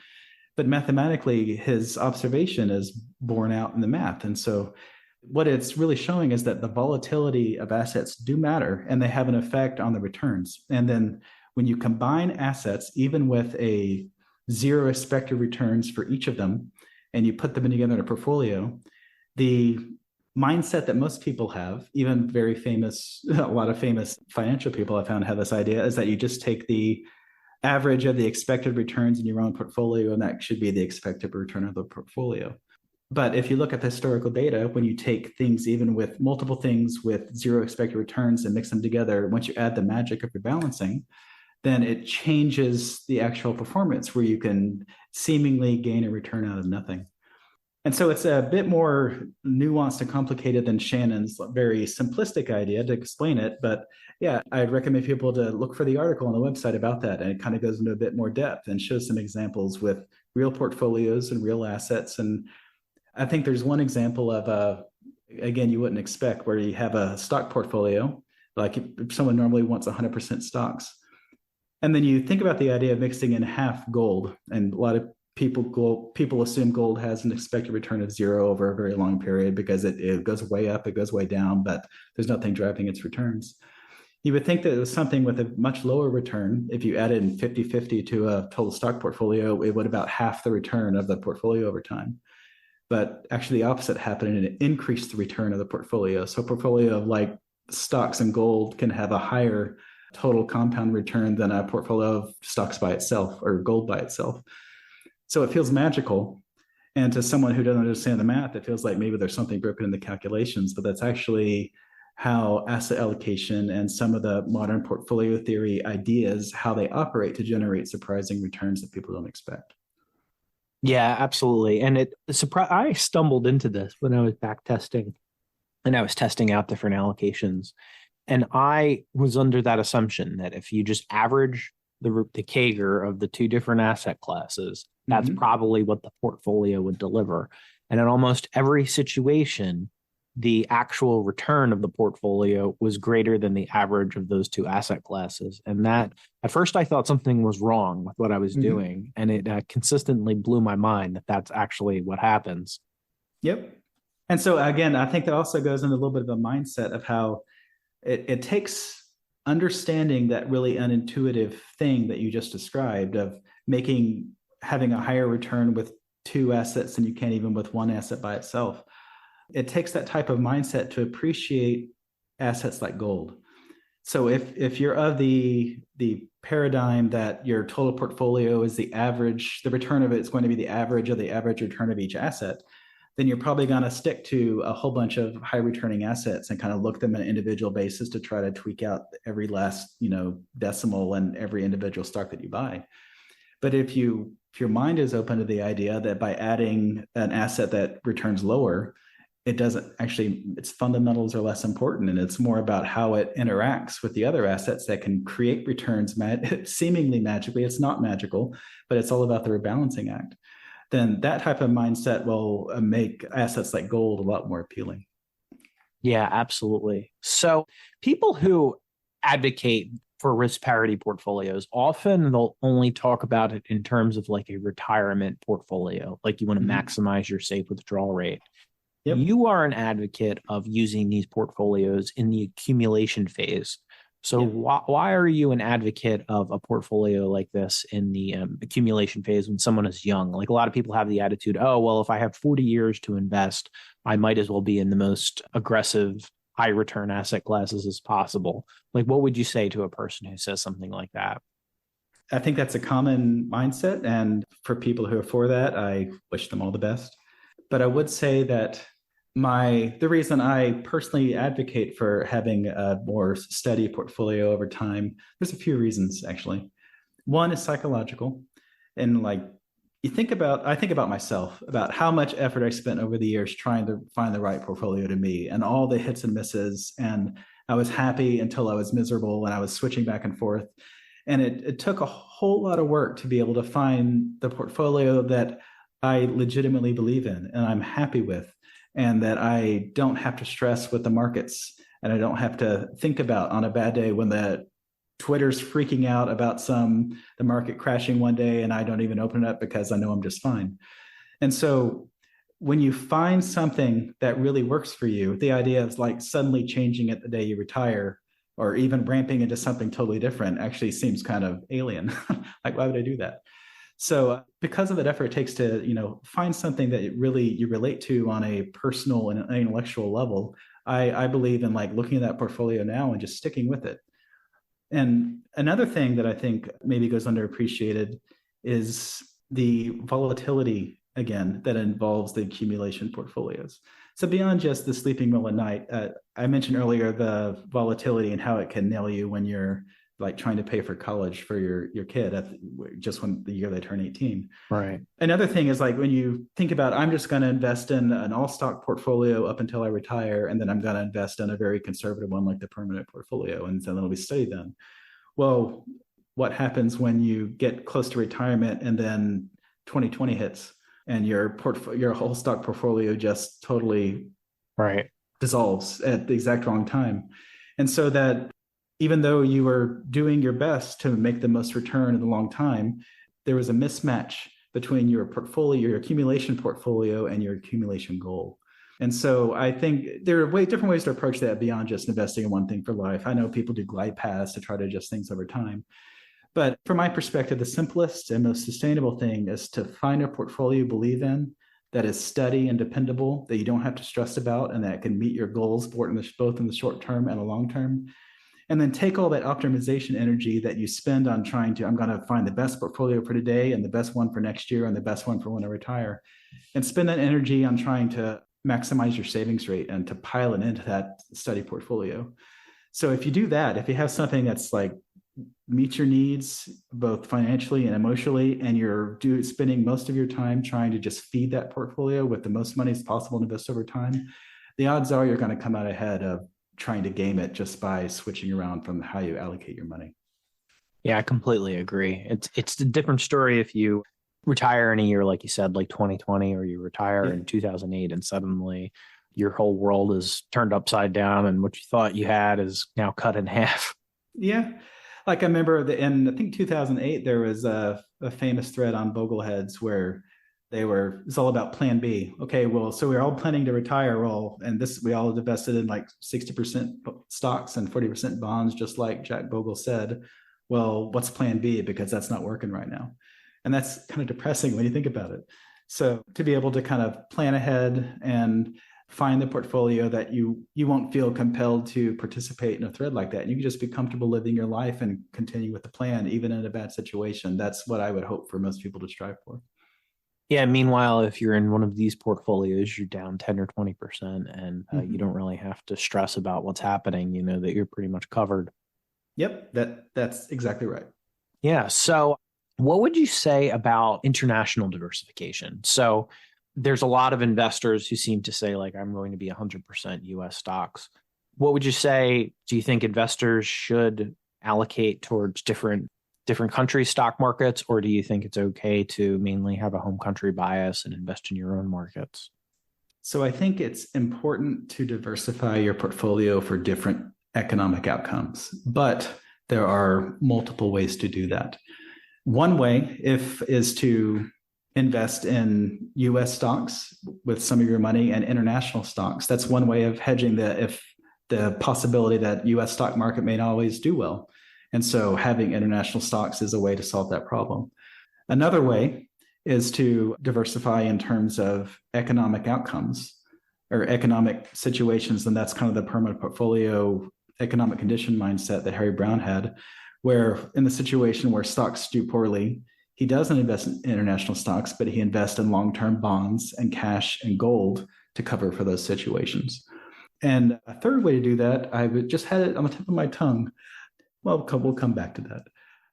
But mathematically, his observation is borne out in the math. And so what it's really showing is that the volatility of assets do matter and they have an effect on the returns. And then when you combine assets, even with a zero expected returns for each of them, and you put them together in a portfolio, the mindset that most people have, even very famous, a lot of famous financial people I found have this idea, is that you just take the average of the expected returns in your own portfolio, and that should be the expected return of the portfolio. But if you look at the historical data, when you take things, even with multiple things with zero expected returns and mix them together, once you add the magic of rebalancing, then it changes the actual performance where you can seemingly gain a return out of nothing. And so it's a bit more nuanced and complicated than Shannon's very simplistic idea to explain it. But yeah, I'd recommend people to look for the article on the website about that. And it kind of goes into a bit more depth and shows some examples with real portfolios and real assets. And I think there's one example of, again, you wouldn't expect, where you have a stock portfolio, like if someone normally wants 100% stocks. And then you think about the idea of mixing in half gold. And a lot of people assume gold has an expected return of zero over a very long period because it goes way up, it goes way down, but there's nothing driving its returns. You would think that it was something with a much lower return. If you added in 50-50 to a total stock portfolio, it would about half the return of the portfolio over time. But actually the opposite happened, and it increased the return of the portfolio. So a portfolio of like stocks and gold can have a higher total compound return than a portfolio of stocks by itself or gold by itself. So it feels magical. And to someone who doesn't understand the math, it feels like maybe there's something broken in the calculations, but that's actually how asset allocation and some of the modern portfolio theory ideas, how they operate to generate surprising returns that people don't expect. Yeah, absolutely. And I stumbled into this when I was back testing and I was testing out different allocations. And I was under that assumption that if you just average the CAGR of the two different asset classes, that's probably what the portfolio would deliver. And in almost every situation, the actual return of the portfolio was greater than the average of those two asset classes. And that, at first, I thought something was wrong with what I was doing. And it consistently blew my mind that that's actually what happens. Yep. And so, again, I think that also goes into a little bit of a mindset of how it takes understanding that really unintuitive thing that you just described of having a higher return with two assets than you can even with one asset by itself. It takes that type of mindset to appreciate assets like gold. So if you're of the paradigm that your total portfolio is the average, the return of it is going to be the average of the average return of each asset, then you're probably going to stick to a whole bunch of high returning assets and kind of look them on an individual basis to try to tweak out every last, decimal and every individual stock that you buy. But if your mind is open to the idea that by adding an asset that returns lower, it doesn't actually, its fundamentals are less important. And it's more about how it interacts with the other assets that can create returns seemingly magically. It's not magical, but it's all about the rebalancing act. Then that type of mindset will make assets like gold a lot more appealing. Yeah, absolutely. So people who advocate for risk parity portfolios, often they'll only talk about it in terms of like a retirement portfolio, like you want to maximize your safe withdrawal rate. Yep. You are an advocate of using these portfolios in the accumulation phase. So why are you an advocate of a portfolio like this in the accumulation phase when someone is young? Like a lot of people have the attitude, oh, well, if I have 40 years to invest, I might as well be in the most aggressive, high return asset classes as possible. Like, what would you say to a person who says something like that? I think that's a common mindset. And for people who are for that, I wish them all the best. But I would say that the reason I personally advocate for having a more steady portfolio over time, there's a few reasons actually. One is psychological. And I think about myself, about how much effort I spent over the years trying to find the right portfolio to me and all the hits and misses. And I was happy until I was miserable and I was switching back and forth. And it took a whole lot of work to be able to find the portfolio that I legitimately believe in and I'm happy with, and that I don't have to stress with the markets And I don't have to think about on a bad day when the Twitter's freaking out about the market crashing one day and I don't even open it up because I know I'm just fine. And so when you find something that really works for you, the idea of like suddenly changing it the day you retire or even ramping into something totally different actually seems kind of alien. Like, why would I do that? So because of that effort it takes to, find something that really you relate to on a personal and intellectual level, I believe in like looking at that portfolio now and just sticking with it. And another thing that I think maybe goes underappreciated is the volatility, again, that involves the accumulation portfolios. So beyond just the sleeping well at night, I mentioned earlier the volatility and how it can nail you when you're like trying to pay for college for your kid just when the year they turn 18. Right. Another thing is like when you think about, I'm just going to invest in an all stock portfolio up until I retire, and then I'm going to invest in a very conservative one like the permanent portfolio, and then it'll be steady then. Well, what happens when you get close to retirement and then 2020 hits and your whole stock portfolio just totally dissolves at the exact wrong time? And so that even though you were doing your best to make the most return in the long time, there was a mismatch between your portfolio, your accumulation portfolio, and your accumulation goal. And so I think there are different ways to approach that beyond just investing in one thing for life. I know people do glide paths to try to adjust things over time. But from my perspective, the simplest and most sustainable thing is to find a portfolio you believe in that is steady and dependable, that you don't have to stress about, and that can meet your goals both in the short term and the long term. And then take all that optimization energy that you spend on I'm going to find the best portfolio for today and the best one for next year and the best one for when I retire, and spend that energy on trying to maximize your savings rate and to pile it into that steady portfolio. So if you do that, if you have something that's like meets your needs both financially and emotionally, and you're spending most of your time trying to just feed that portfolio with the most money as possible to invest over time, the odds are you're going to come out ahead of trying to game it just by switching around from how you allocate your money. Yeah, I completely agree. It's a different story if you retire in a year, like you said, like 2020, or you retire in 2008 and suddenly your whole world is turned upside down and what you thought you had is now cut in half. Yeah. Like I remember in I think 2008, there was a famous thread on Bogleheads where it's all about plan B. Okay, well, so we're all planning to retire we all invested in like 60% stocks and 40% bonds, just like Jack Bogle said. Well, what's plan B? Because that's not working right now. And that's kind of depressing when you think about it. So to be able to kind of plan ahead and find the portfolio that you won't feel compelled to participate in a thread like that. You can just be comfortable living your life and continue with the plan, even in a bad situation. That's what I would hope for most people to strive for. Yeah. Meanwhile, if you're in one of these portfolios, you're down 10 or 20% and you don't really have to stress about what's happening. You know that you're pretty much covered. Yep. That's exactly right. Yeah. So what would you say about international diversification? So there's a lot of investors who seem to say, like, I'm going to be 100% US stocks. What would you say? Do you think investors should allocate towards different countries' stock markets, or do you think it's okay to mainly have a home country bias and invest in your own markets? So I think it's important to diversify your portfolio for different economic outcomes, but there are multiple ways to do that. One way is to invest in US stocks with some of your money and international stocks. That's one way of hedging the possibility that US stock market may not always do well. And so having international stocks is a way to solve that problem. Another way is to diversify in terms of economic outcomes or economic situations. And that's kind of the permanent portfolio economic condition mindset that Harry Brown had, where in the situation where stocks do poorly, he doesn't invest in international stocks, but he invests in long-term bonds and cash and gold to cover for those situations. And a third way to do that, I just had it on the tip of my tongue. Well, we'll come back to that.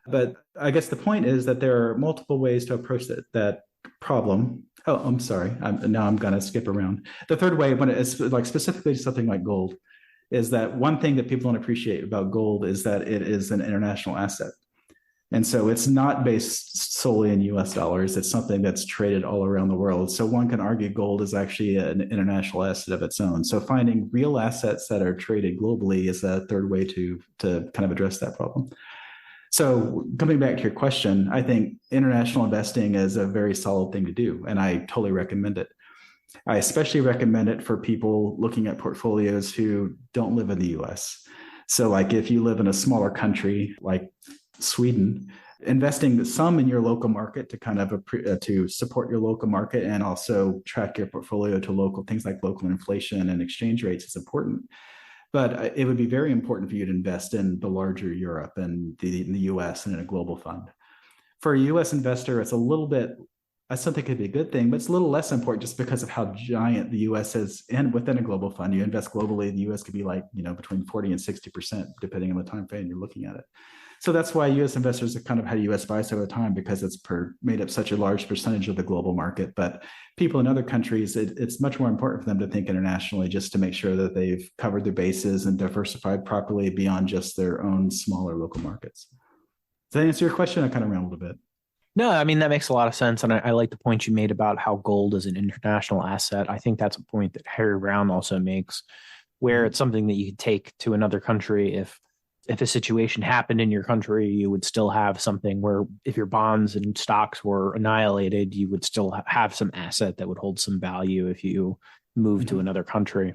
But I guess the point is that there are multiple ways to approach that problem. Oh, I'm sorry. Now I'm going to skip around. The third way, when it's like specifically something like gold, is that one thing that people don't appreciate about gold is that it is an international asset. And so it's not based solely in US dollars. It's something that's traded all around the world. So one can argue gold is actually an international asset of its own. So finding real assets that are traded globally is a third way to kind of address that problem. So coming back to your question, I think international investing is a very solid thing to do, and I totally recommend it. I especially recommend it for people looking at portfolios who don't live in the US. So like if you live in a smaller country like Sweden, investing some in your local market to kind of to support your local market and also track your portfolio to local things like local inflation and exchange rates is important. But it would be very important for you to invest in the larger Europe and in the US and in a global fund. For a US investor, it's a little bit, I still think it'd be a good thing, but it's a little less important just because of how giant the US is. And within a global fund, you invest globally, the US could be like, between 40 and 60%, depending on the time frame you're looking at it. So that's why US investors have kind of had US bias over time, because it's made up such a large percentage of the global market. But people in other countries, it's much more important for them to think internationally, just to make sure that they've covered their bases and diversified properly beyond just their own smaller local markets. Does that answer your question? I kind of ran a little bit. No, I mean, that makes a lot of sense. And I like the point you made about how gold is an international asset. I think that's a point that Harry Brown also makes, where it's something that you could take to another country. If a situation happened in your country, you would still have something where if your bonds and stocks were annihilated, you would still have some asset that would hold some value if you move to another country.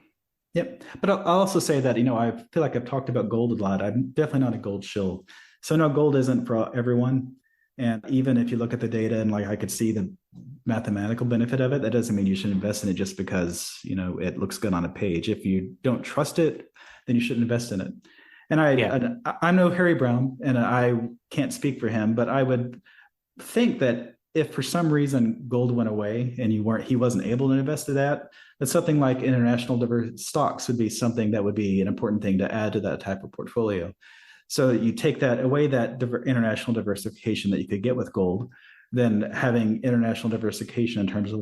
Yep. But I'll also say that, I feel like I've talked about gold a lot. I'm definitely not a gold shill. So no, gold isn't for everyone. And even if you look at the data and like I could see the mathematical benefit of it, that doesn't mean you should invest in it just because, it looks good on a page. If you don't trust it, then you shouldn't invest in it. And I know Harry Brown, and I can't speak for him, but I would think that if for some reason gold went away and he wasn't able to invest in that something like international diverse stocks would be something that would be an important thing to add to that type of portfolio. So you take that away, that international diversification that you could get with gold, then having international diversification in terms of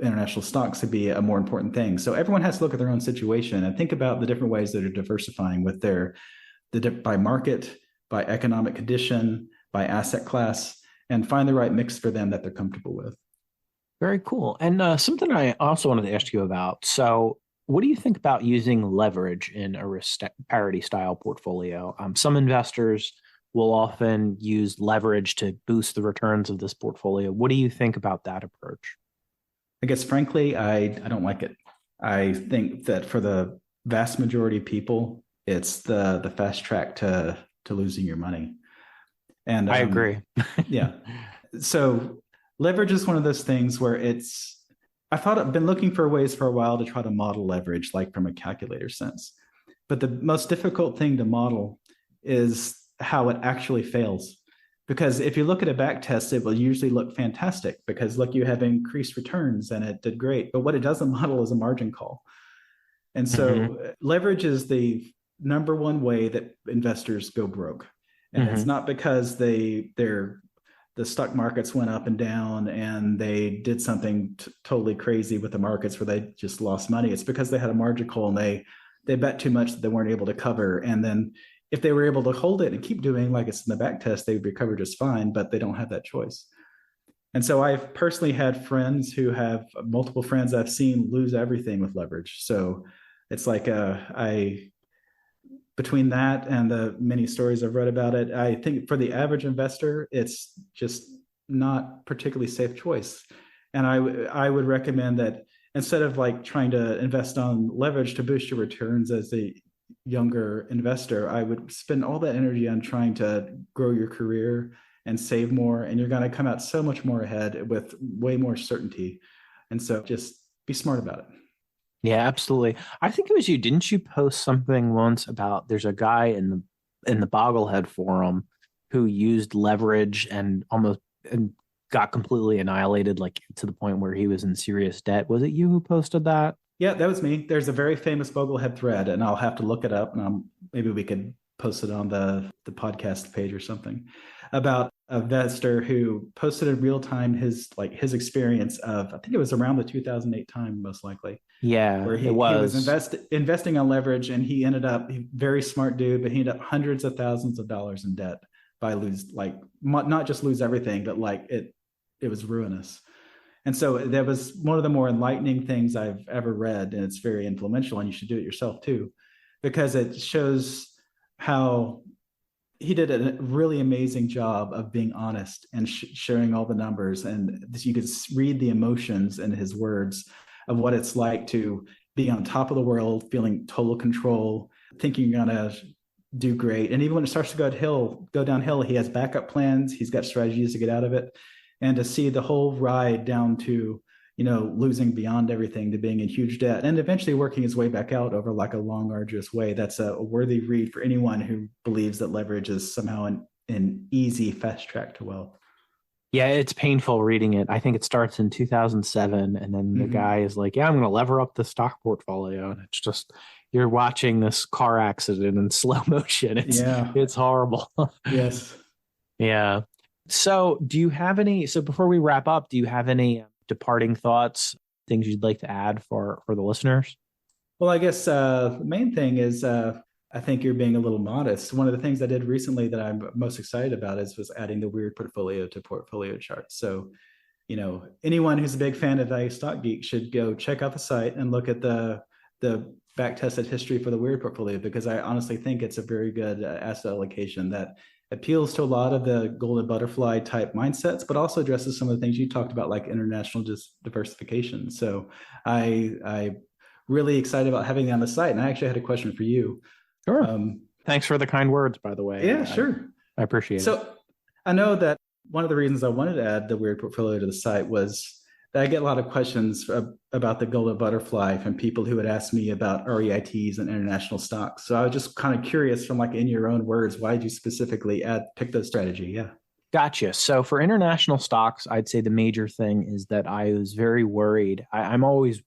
international stocks would be a more important thing. So everyone has to look at their own situation and think about the different ways that are diversifying with by market, by economic condition, by asset class, and find the right mix for them that they're comfortable with. Very cool. And something I also wanted to ask you about. So what do you think about using leverage in a risk parity style portfolio? Some investors will often use leverage to boost the returns of this portfolio. What do you think about that approach? I guess, frankly, I don't like it. I think that for the vast majority of people, it's the fast track to losing your money. And I agree. Yeah. So leverage is one of those things where I've been looking for ways for a while to try to model leverage, like from a calculator sense. But the most difficult thing to model is how it actually fails. Because if you look at a back test, it will usually look fantastic because look, you have increased returns and it did great. But what it doesn't model is a margin call. And so leverage is the number one way that investors go broke. And it's not because the stock markets went up and down and they did something totally crazy with the markets where they just lost money. It's because they had a margin call and they bet too much that they weren't able to cover. And then if they were able to hold it and keep doing like it's in the back test, they would recover just fine, but they don't have that choice. And so I've personally had friends who have multiple friends I've seen lose everything with leverage. So it's like between that and the many stories I've read about it, I think for the average investor, it's just not particularly safe choice. And I would recommend that instead of like trying to invest on leverage to boost your returns as a younger investor, I would spend all that energy on trying to grow your career and save more. And you're going to come out so much more ahead with way more certainty. And so just be smart about it. Yeah, absolutely. I think it was you. Didn't you post something once about there's a guy in the Bogglehead forum who used leverage and got completely annihilated, like to the point where he was in serious debt. Was it you who posted that? Yeah, that was me. There's a very famous Boglehead thread, and I'll have to look it up, and maybe we could post it on the podcast page or something, about a investor who posted in real time his experience of, I think it was around the 2008 time, most likely. Yeah, where he was investing on leverage, and he ended up, very smart dude, but he ended up hundreds of thousands of dollars in debt not just lose everything, but like it was ruinous. And so that was one of the more enlightening things I've ever read, and it's very influential, and you should do it yourself too, because it shows how he did a really amazing job of being honest and sharing all the numbers, and you could read the emotions in his words of what it's like to be on top of the world, feeling total control, thinking you're gonna do great. And even when it starts to go downhill, he has backup plans. He's got strategies to get out of it. And to see the whole ride down to, losing beyond everything to being in huge debt and eventually working his way back out over like a long, arduous way. That's a worthy read for anyone who believes that leverage is somehow an easy, fast track to wealth. Yeah, it's painful reading it. I think it starts in 2007, and then the guy is like, yeah, I'm going to lever up the stock portfolio. And it's just, you're watching this car accident in slow motion. It's horrible. Yes. Yeah. So before we wrap up, do you have any departing thoughts, things you'd like to add for the listeners? Well, I guess the main thing is I think you're being a little modest. One of the things I did recently that I'm most excited about was adding the weird portfolio to portfolio charts. So, anyone who's a big fan of Value Stock Geek should go check out the site and look at the back-tested history for the weird portfolio, because I honestly think it's a very good asset allocation that appeals to a lot of the golden butterfly type mindsets, but also addresses some of the things you talked about, like international diversification. So I really excited about having it on the site. And I actually had a question for you. Sure. Thanks for the kind words, by the way. Yeah, sure. I appreciate it. So I know that one of the reasons I wanted to add the weird portfolio to the site was that I get a lot of questions about the golden butterfly from people who would ask me about REITs and international stocks. So I was just kind of curious, from like in your own words, why did you specifically pick those strategy? Yeah. Gotcha. So for international stocks, I'd say the major thing is that I was very worried. The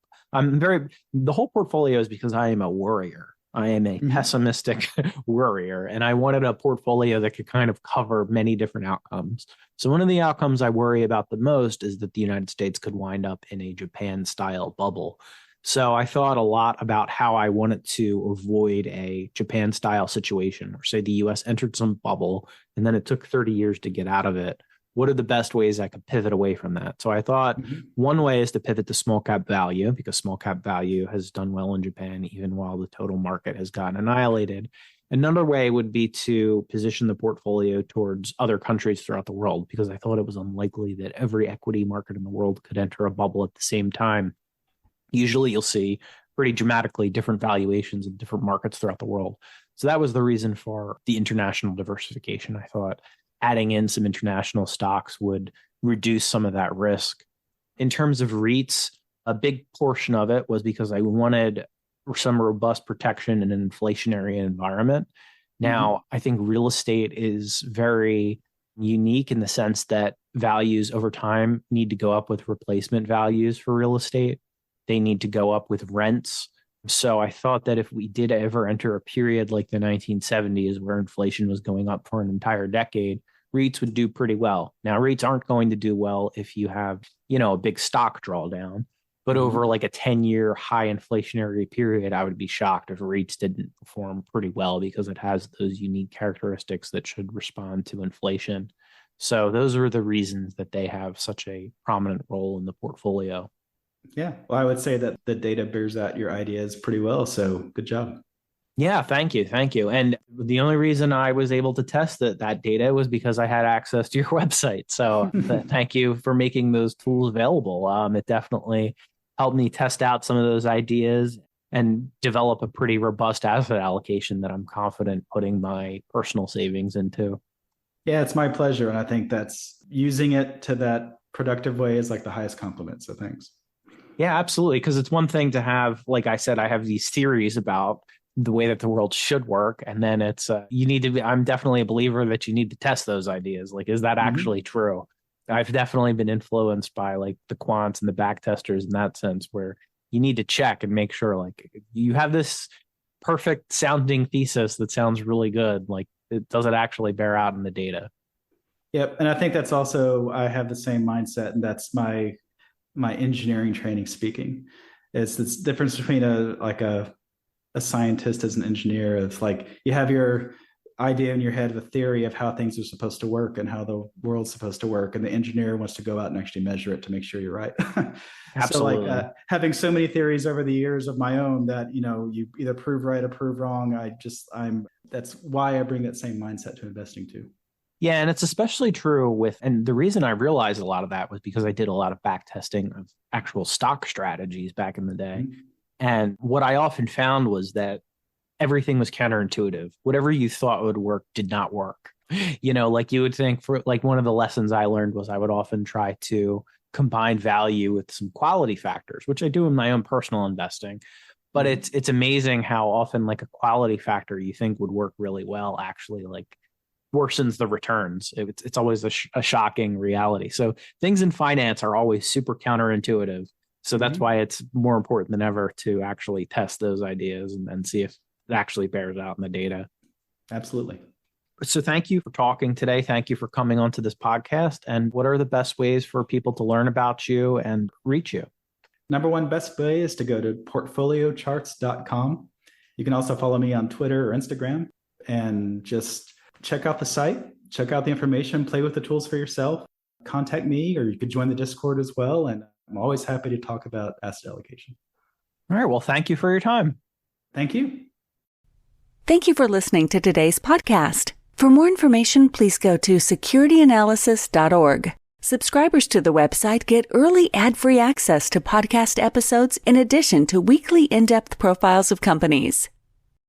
whole portfolio is because I am a worrier. I am a pessimistic worrier, and I wanted a portfolio that could kind of cover many different outcomes. So one of the outcomes I worry about the most is that the United States could wind up in a Japan-style bubble. So I thought a lot about how I wanted to avoid a Japan-style situation, or say the U.S. entered some bubble, and then it took 30 years to get out of it. What are the best ways I could pivot away from that? So I thought one way is to pivot to small cap value, because small cap value has done well in Japan, even while the total market has gotten annihilated. Another way would be to position the portfolio towards other countries throughout the world, because I thought it was unlikely that every equity market in the world could enter a bubble at the same time. Usually you'll see pretty dramatically different valuations in different markets throughout the world. So that was the reason for the international diversification. I thought adding in some international stocks would reduce some of that risk. In terms of REITs, a big portion of it was because I wanted some robust protection in an inflationary environment. Now, I think real estate is very unique in the sense that values over time need to go up with replacement values for real estate. They need to go up with rents. So I thought that if we did ever enter a period like the 1970s where inflation was going up for an entire decade, REITs would do pretty well. Now, REITs aren't going to do well if you have, a big stock drawdown, but over like a 10-year high inflationary period, I would be shocked if REITs didn't perform pretty well, because it has those unique characteristics that should respond to inflation. So those are the reasons that they have such a prominent role in the portfolio. Yeah. Well, I would say that the data bears out your ideas pretty well. So good job. Yeah, thank you. Thank you. And the only reason I was able to test that data was because I had access to your website. So thank you for making those tools available. It definitely helped me test out some of those ideas and develop a pretty robust asset allocation that I'm confident putting my personal savings into. Yeah, it's my pleasure. And I think that's using it to that productive way is like the highest compliment. So thanks. Yeah, absolutely. Because it's one thing to have, like I said, I have these theories about the way that the world should work. And then it's, I'm definitely a believer that you need to test those ideas. Like, is that actually true? I've definitely been influenced by like the quants and the back testers in that sense, where you need to check and make sure like you have this perfect sounding thesis that sounds really good. Like, does it actually bear out in the data? Yep. And I think that's also, I have the same mindset, and that's my engineering training speaking. It's this difference between a scientist as an engineer. Of like, you have your idea in your head of a theory of how things are supposed to work and how the world's supposed to work. And the engineer wants to go out and actually measure it to make sure you're right. Absolutely. So having so many theories over the years of my own that, you either prove right or prove wrong. That's why I bring that same mindset to investing too. Yeah, and it's especially true and the reason I realized a lot of that was because I did a lot of back testing of actual stock strategies back in the day. Mm-hmm. And what I often found was that everything was counterintuitive. Whatever you thought would work did not work. Like you would think one of the lessons I learned was I would often try to combine value with some quality factors, which I do in my own personal investing. But it's amazing how often like a quality factor you think would work really well actually like worsens the returns. It's always a shocking reality. So things in finance are always super counterintuitive. So that's why it's more important than ever to actually test those ideas and see if it actually bears out in the data. Absolutely. So thank you for talking today. Thank you for coming onto this podcast. And what are the best ways for people to learn about you and reach you? Number one best way is to go to portfoliocharts.com. You can also follow me on Twitter or Instagram and just check out the site, check out the information, play with the tools for yourself. Contact me, or you could join the Discord as well. And I'm always happy to talk about asset allocation. All right. Well, thank you for your time. Thank you. Thank you for listening to today's podcast. For more information, please go to securityanalysis.org. Subscribers to the website get early ad-free access to podcast episodes in addition to weekly in-depth profiles of companies.